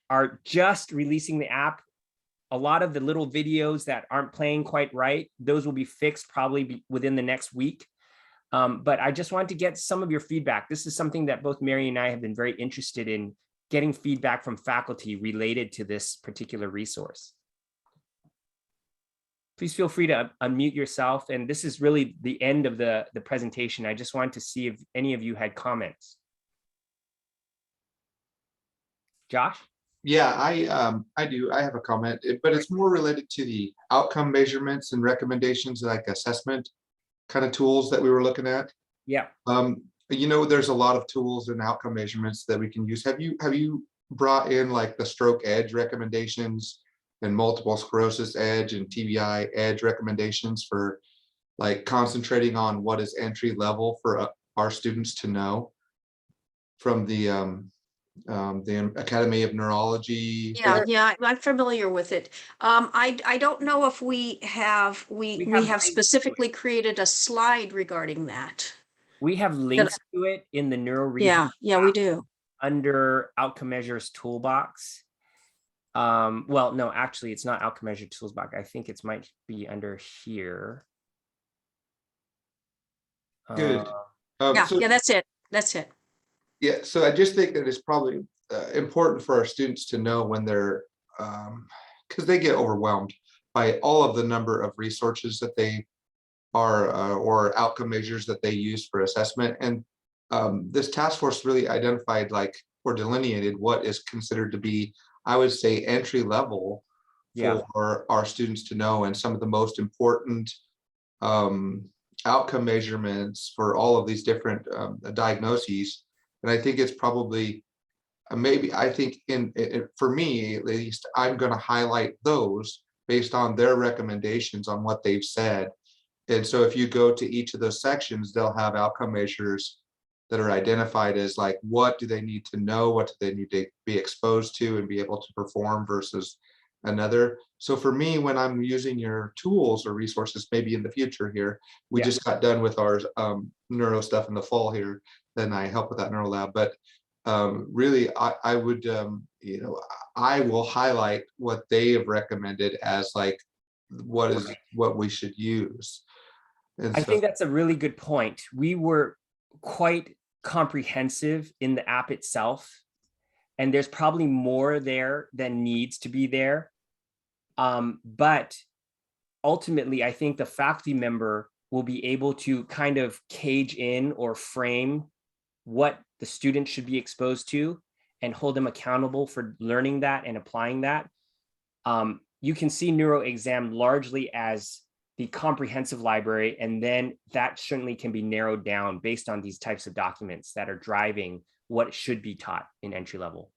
are just releasing the app. A lot of the little videos that aren't playing quite right, those will be fixed probably within the next week. But I just wanted to get some of your feedback. This is something that both Mary and I have been very interested in, getting feedback from faculty related to this particular resource. Please feel free to unmute yourself. And this is really the end of the presentation. I just wanted to see if any of you had comments. Josh? Yeah, I do. I have a comment, but it's more related to the outcome measurements and recommendations, like assessment kind of tools that we were looking at. Yeah. There's a lot of tools and outcome measurements that we can use. Have you brought in like the stroke edge recommendations and multiple sclerosis edge and TBI edge recommendations for like concentrating on what is entry level for our students to know from the Academy of Neurology. Yeah, I'm familiar with it. I don't know if we have links specifically created a slide regarding that. We have links to it in the NeuroReason Yeah, we do. under Outcome Measures Toolbox. Well, no, actually, it's not Outcome Measure Toolbox. I think it might be under here. Good. Yeah, So, yeah, that's it. That's it. yeah, so I just think that it's probably important for our students to know when they're, because they get overwhelmed by all of the number of resources that they are or outcome measures that they use for assessment. And this task force really identified like or delineated what is considered to be, I would say, entry level for our students to know, and some of the most important outcome measurements for all of these different diagnoses. And I think it's probably maybe, I think for me at least, I'm going to highlight those based on their recommendations on what they've said. And so if you go to each of those sections, they'll have outcome measures that are identified as like, what do they need to know? What do they need to be exposed to and be able to perform versus another? So for me, when I'm using your tools or resources, maybe in the future here, we just got done with our neuro stuff in the fall here, then I help with that neuro lab. But really, I would, you know, I will highlight what they have recommended as like, what we should use. And I think that's a really good point. We were quite comprehensive in the app itself, and there's probably more there than needs to be there. But ultimately, I think the faculty member will be able to kind of cage in or frame what the student should be exposed to and hold them accountable for learning that and applying that. You can see NeuroExam largely as the comprehensive library, and then that certainly can be narrowed down based on these types of documents that are driving what should be taught in entry level.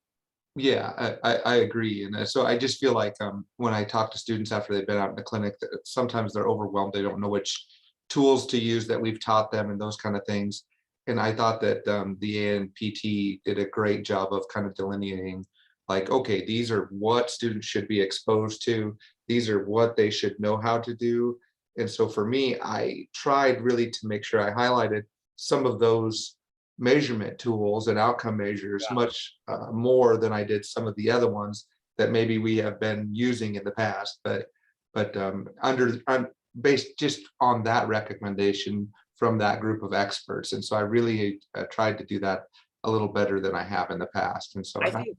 Yeah, I agree. And so I just feel like when I talk to students after they've been out in the clinic, that sometimes they're overwhelmed. They don't know which tools to use that we've taught them and those kind of things. And I thought that the ANPT did a great job of kind of delineating like, okay, these are what students should be exposed to. These are what they should know how to do. And so for me, I tried really to make sure I highlighted some of those measurement tools and outcome measures much more than I did some of the other ones that maybe we have been using in the past, but based just on that recommendation from that group of experts. And so I really tried to do that a little better than I have in the past. And so I think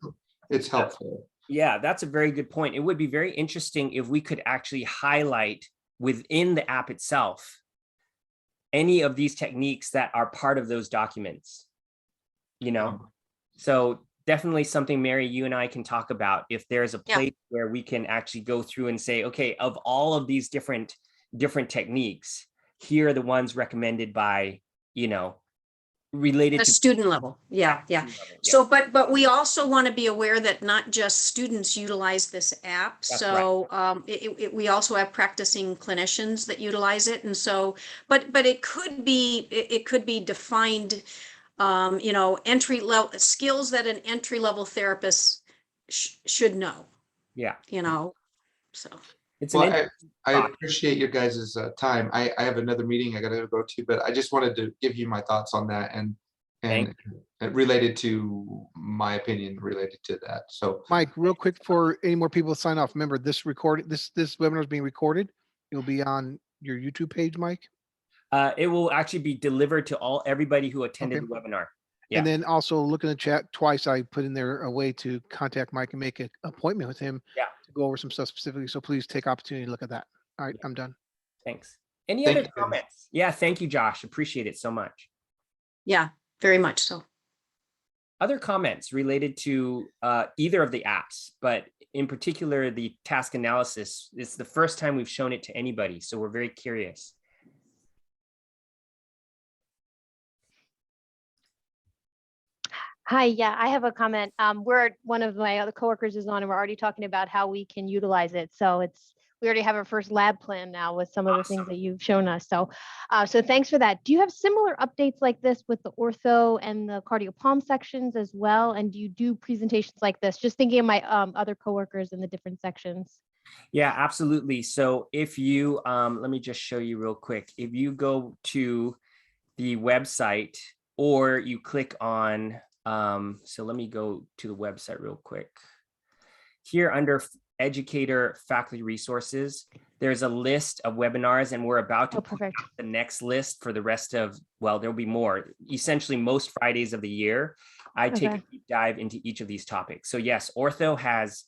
it's helpful. Yeah, that's a very good point. It would be very interesting if we could actually highlight within the app itself any of these techniques that are part of those documents, you know? So definitely something, Mary, you and I can talk about if there's a place where we can actually go through and say, okay, of all of these different techniques, here are the ones recommended by, you know, related to student level. Yeah. So, but we also want to be aware that not just students utilize this app. That's so we also have practicing clinicians that utilize it. And so, but it could be defined, you know, entry level skills that an entry level therapist should know. Yeah. You know, so. It's I appreciate your guys' time. I have another meeting I got to go to, but I just wanted to give you my thoughts on that and related to my opinion related to that. So Mike, real quick for any more people to sign off, remember this webinar is being recorded. It'll be on your YouTube page, Mike. It will actually be delivered to everybody who attended the webinar. Yeah. And then also look in the chat twice. I put in there a way to contact Mike and make an appointment with him to go over some stuff specifically. So please take opportunity to look at that. All right, I'm done. Thanks. Any other comments? Yeah, thank you, Josh. Appreciate it so much. Yeah, very much so. Other comments related to either of the apps, but in particular, the task analysis. It's the first time we've shown it to anybody, so we're very curious. Hi, yeah, I have a comment. One of my other coworkers is on and we're already talking about how we can utilize it. So we already have our first lab plan now with some of the things that you've shown us. So, so thanks for that. Do you have similar updates like this with the ortho and the cardiopulm sections as well? And do you do presentations like this? Just thinking of my other coworkers in the different sections. Yeah, absolutely. So if you, let me just show you real quick. If you go to the website or you click on, so let me go to the website real quick. Here under educator faculty resources, there's a list of webinars and we're about to put out the next list for the rest of, well, there'll be more. Essentially most Fridays of the year, I take a deep dive into each of these topics. So yes, ortho has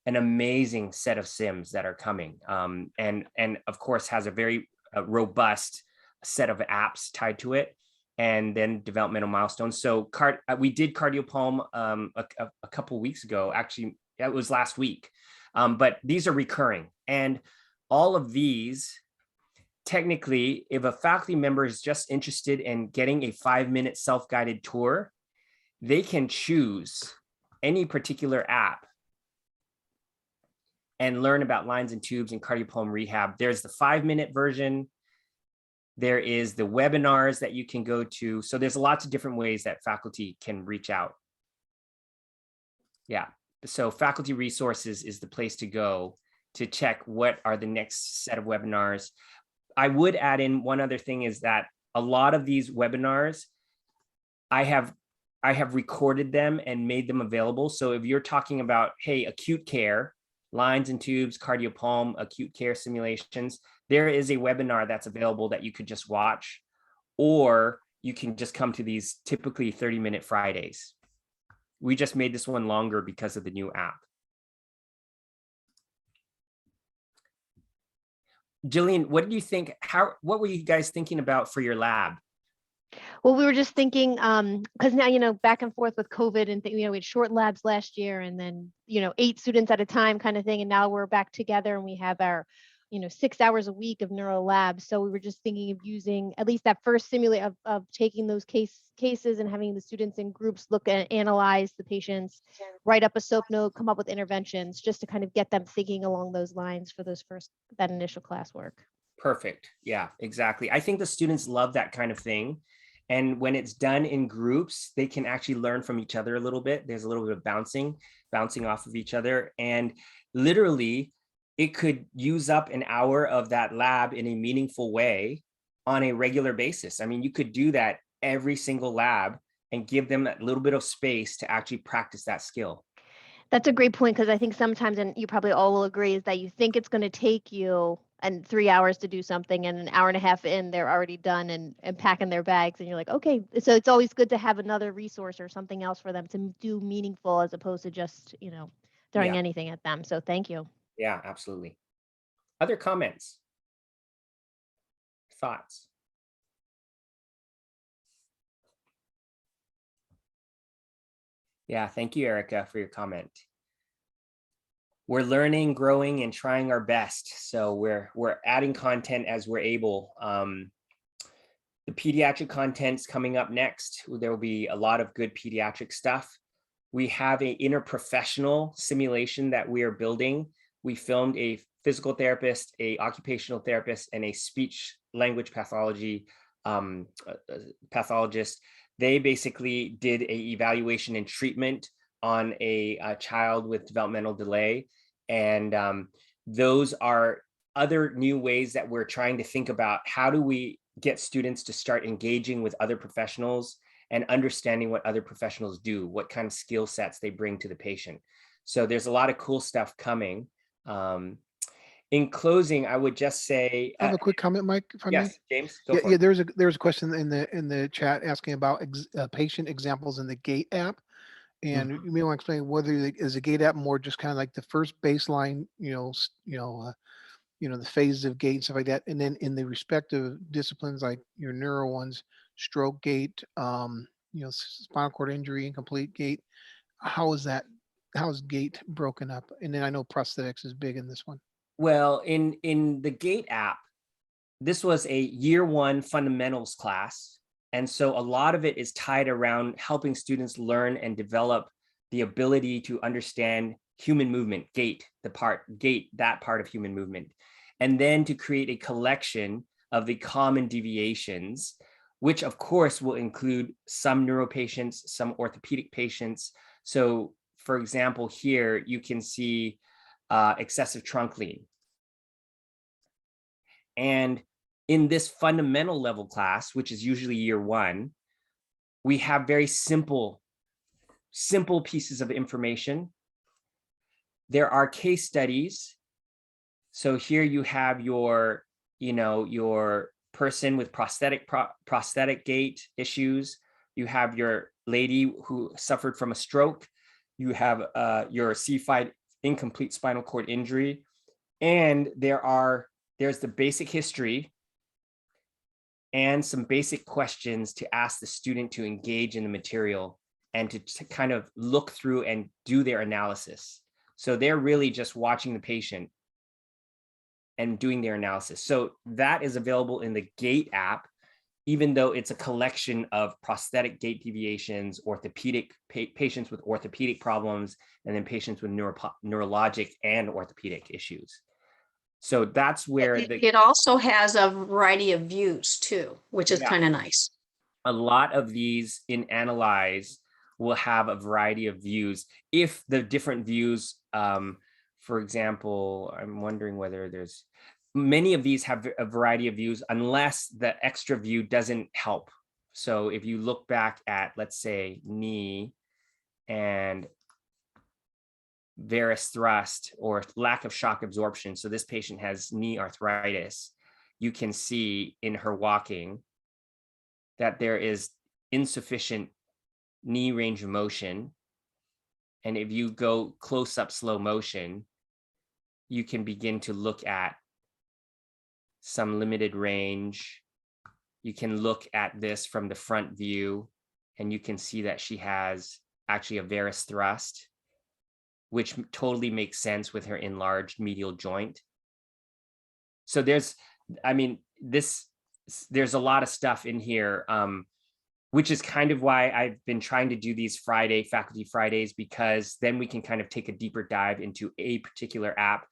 an amazing set of sims that are coming, and of course has a very robust set of apps tied to it, and then developmental milestones. So we did cardiopulm a couple of weeks ago. Actually, it was last week, but these are recurring, and all of these, technically, if a faculty member is just interested in getting a 5-minute self-guided tour, they can choose any particular app and learn about lines and tubes and cardiopulmonary rehab. There's the 5-minute version. There is the webinars that you can go to. So there's lots of different ways that faculty can reach out. Yeah, so faculty resources is the place to go to check what are the next set of webinars. I would add in one other thing is that a lot of these webinars, I have recorded them and made them available. So if you're talking about, hey, acute care, lines and tubes, cardiopulm, acute care simulations, there is a webinar that's available that you could just watch, or you can just come to these typically 30-minute Fridays. We just made this one longer because of the new app. Jillian, what did you think? What were you guys thinking about for your lab? Well, we were just thinking, because now, back and forth with COVID and, we had short labs last year and then, 8 students at a time kind of thing. And now we're back together and we have our, 6 hours a week of neuro labs. So we were just thinking of using at least that first simulate of taking those cases and having the students in groups look and analyze the patients, write up a SOAP note, come up with interventions, just to kind of get them thinking along those lines for that initial classwork. Perfect. Yeah, exactly. I think the students love that kind of thing. And when it's done in groups, they can actually learn from each other a little bit. There's a little bit of bouncing off of each other. And literally, it could use up an hour of that lab in a meaningful way on a regular basis. I mean, you could do that every single lab and give them a little bit of space to actually practice that skill. That's a great point, because I think sometimes, and you probably all will agree, is that you think it's going to take you 3 hours to do something, and an hour and a half in, they're already done and packing their bags, and you're like, okay. So it's always good to have another resource or something else for them to do meaningful, as opposed to just, throwing anything at them. So thank you. Yeah, absolutely. Other comments? Thoughts? Yeah, thank you, Erica, for your comment. We're learning, growing, and trying our best. So we're adding content as we're able. The pediatric contents coming up next. There will be a lot of good pediatric stuff. We have an interprofessional simulation that we are building. We filmed a physical therapist, a occupational therapist, and a speech language pathology pathologist. They basically did an evaluation and treatment on a child with developmental delay. And those are other new ways that we're trying to think about. How do we get students to start engaging with other professionals and understanding what other professionals do, what kind of skill sets they bring to the patient? So there's a lot of cool stuff coming. In closing, I would just say, I have a quick comment, Mike, if I may. Yes, James, go for Yeah, it. there's a question in the chat asking about patient examples in the GATE app. And you may want to explain whether is a GATE app more just kind of like the first baseline, the phases of GATE and stuff like that. And then in the respective disciplines, like your neuro ones, stroke GATE, spinal cord injury, incomplete GATE. How is GATE broken up? And then I know prosthetics is big in this one. Well, in the GATE app, this was a year 1 fundamentals class. And so a lot of it is tied around helping students learn and develop the ability to understand human movement, gait, that part of human movement, and then to create a collection of the common deviations, which of course will include some neuro patients, some orthopedic patients. So for example, here you can see excessive trunk lean. And in this fundamental level class, which is usually year 1, we have very simple pieces of information. There are case studies. So here you have your person with prosthetic gait issues. You have your lady who suffered from a stroke. You have your C5 incomplete spinal cord injury. And there's the basic history and some basic questions to ask the student to engage in the material and to kind of look through and do their analysis. So they're really just watching the patient and doing their analysis. So that is available in the GAIT app, even though it's a collection of prosthetic gait deviations, orthopedic patients with orthopedic problems, and then patients with neurologic and orthopedic issues. So that's where it also has a variety of views too, which is kind of nice. A lot of these in Analyze will have a variety of views. If the different views, for example, I'm wondering whether there's many of these have a variety of views unless the extra view doesn't help. So if you look back at, let's say, knee and varus thrust or lack of shock absorption. So this patient has knee arthritis. You can see in her walking that there is insufficient knee range of motion. And if you go close up slow motion, you can begin to look at some limited range. You can look at this from the front view and you can see that she has actually a varus thrust, which totally makes sense with her enlarged medial joint. So there's a lot of stuff in here, which is kind of why I've been trying to do these Faculty Fridays, because then we can kind of take a deeper dive into a particular app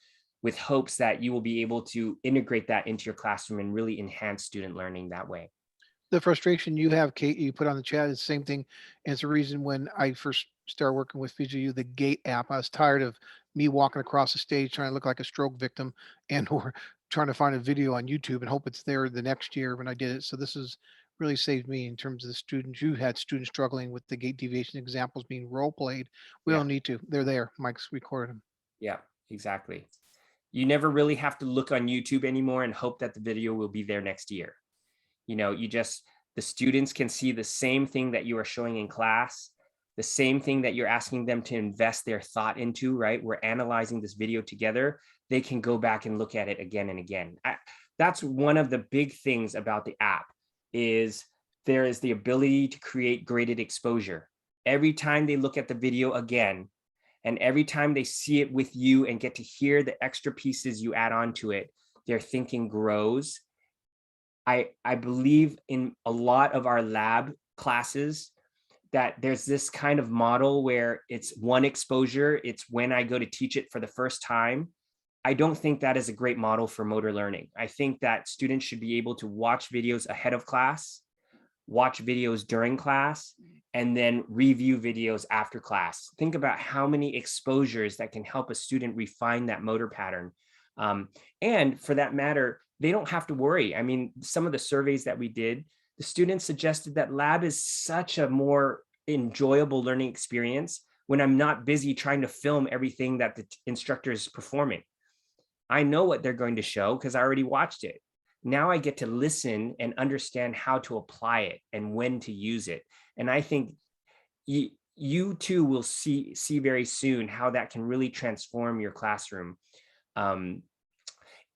with hopes that you will be able to integrate that into your classroom and really enhance student learning that way. The frustration you have, Kate, you put on the chat is the same thing. And it's the reason when I first started working with PhysioU, the GAIT app, I was tired of me walking across the stage trying to look like a stroke victim and or trying to find a video on YouTube and hope it's there the next year when I did it. So this has really saved me in terms of the students. You had students struggling with the gait deviation examples being role played. We don't need to. They're there. Mike's recorded them. Yeah, exactly. You never really have to look on YouTube anymore and hope that the video will be there next year. The students can see the same thing that you are showing in class, the same thing that you're asking them to invest their thought into, right? We're analyzing this video together. They can go back and look at it again and again. That's one of the big things about the app is there is the ability to create graded exposure. Every time they look at the video again, and every time they see it with you and get to hear the extra pieces you add on to it, their thinking grows. I believe in a lot of our lab classes that there's this kind of model where it's one exposure. It's when I go to teach it for the first time. I don't think that is a great model for motor learning. I think that students should be able to watch videos ahead of class, watch videos during class, and then review videos after class. Think about how many exposures that can help a student refine that motor pattern. And for that matter, they don't have to worry. I mean, some of the surveys that we did, the students suggested that lab is such a more enjoyable learning experience when I'm not busy trying to film everything that the instructor is performing. I know what they're going to show because I already watched it. Now I get to listen and understand how to apply it and when to use it. And I think you too will see very soon how that can really transform your classroom.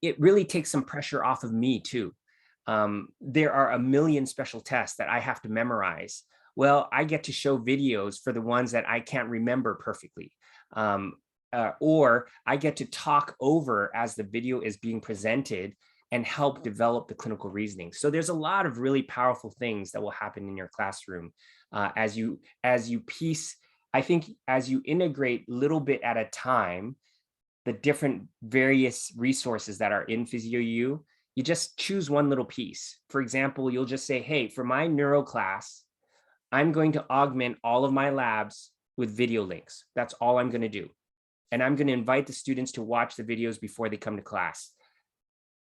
It really takes some pressure off of me too. There are a million special tests that I have to memorize. Well, I get to show videos for the ones that I can't remember perfectly. Or I get to talk over as the video is being presented and help develop the clinical reasoning. So there's a lot of really powerful things that will happen in your classroom as you piece. I think as you integrate little bit at a time, the different various resources that are in PhysioU, you just choose one little piece. For example, you'll just say, hey, for my neuro class, I'm going to augment all of my labs with video links. That's all I'm going to do. And I'm going to invite the students to watch the videos before they come to class.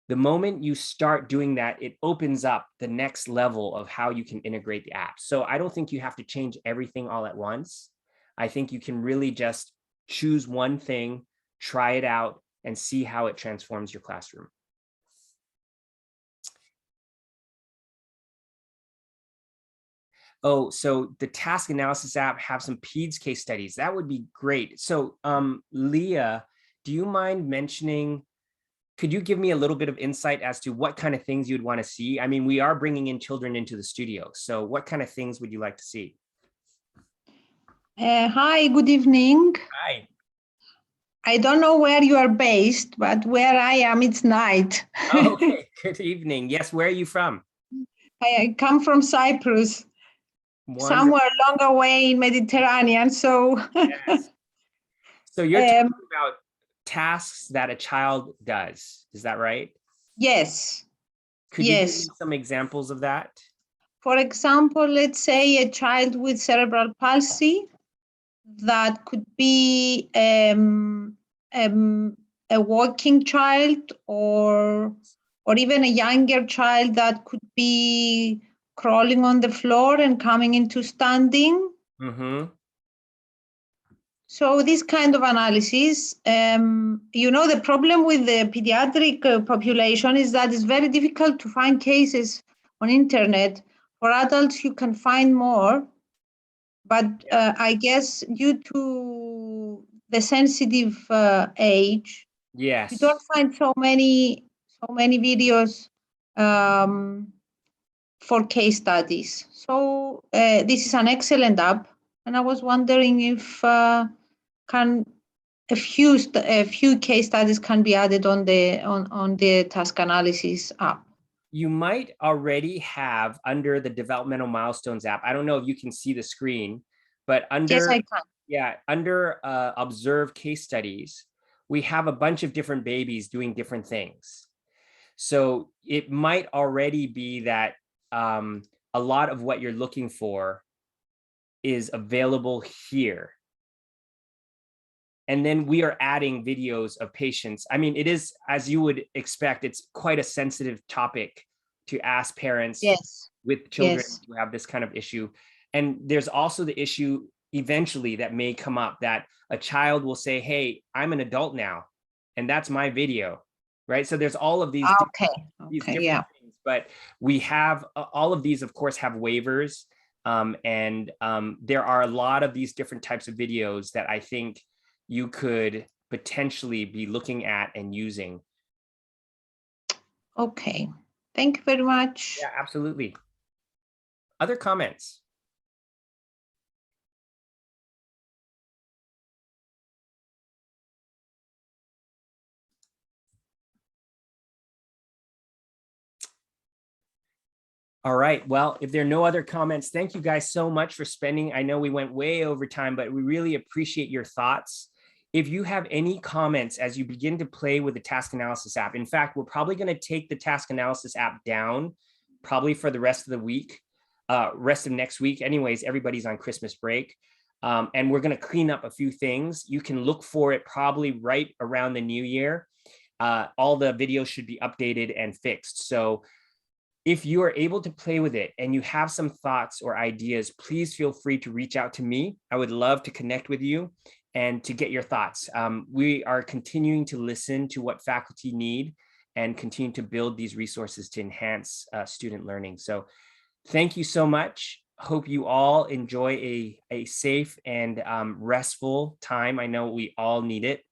The moment you start doing that, it opens up the next level of how you can integrate the app. So I don't think you have to change everything all at once. I think you can really just choose one thing, try it out, and see how it transforms your classroom. Oh, so the task analysis app have some PEDS case studies. That would be great. So Leah, do you mind mentioning, could you give me a little bit of insight as to what kind of things you'd want to see? I mean, we are bringing in children into the studio. So what kind of things would you like to see? Hi, good evening. Hi. I don't know where you are based, but where I am, it's night. Oh, okay, good evening. Yes, where are you from? I come from Cyprus, somewhere long away in Mediterranean. So, yes. So you're talking about tasks that a child does. Is that right? Yes. Could you give me some examples of that? For example, let's say a child with cerebral palsy that could be a walking child or even a younger child that could be crawling on the floor and coming into standing. Mm-hmm. So this kind of analysis, the problem with the pediatric population is that it's very difficult to find cases on internet. For adults, you can find more, but I guess due to the sensitive age, yes, you don't find so many videos for case studies. So this is an excellent app, and I was wondering if a few case studies can be added on the task analysis app. You might already have under the Developmental Milestones app. I don't know if you can see the screen, but under yes, I can. Yeah, under observe case studies, we have a bunch of different babies doing different things. So it might already be that a lot of what you're looking for is available here. And then we are adding videos of patients. I mean, it is, as you would expect, it's quite a sensitive topic to ask parents with children who have this kind of issue. And there's also the issue eventually that may come up that a child will say, hey, I'm an adult now, and that's my video, right? So there's all of these, these different things, but we have all of these, of course, have waivers. And there are a lot of these different types of videos that I think you could potentially be looking at and using. Okay, thank you very much. Yeah, absolutely. Other comments? All right. Well, if there are no other comments, thank you guys so much for spending. I know we went way over time, but we really appreciate your thoughts. If you have any comments as you begin to play with the task analysis app, in fact, we're probably going to take the task analysis app down probably for the rest of the week, rest of next week. Anyways, everybody's on Christmas break. And we're going to clean up a few things. You can look for it probably right around the new year. All the videos should be updated and fixed. So if you are able to play with it and you have some thoughts or ideas, please feel free to reach out to me. I would love to connect with you and to get your thoughts. We are continuing to listen to what faculty need and continue to build these resources to enhance student learning. So thank you so much. Hope you all enjoy a safe and restful time. I know we all need it.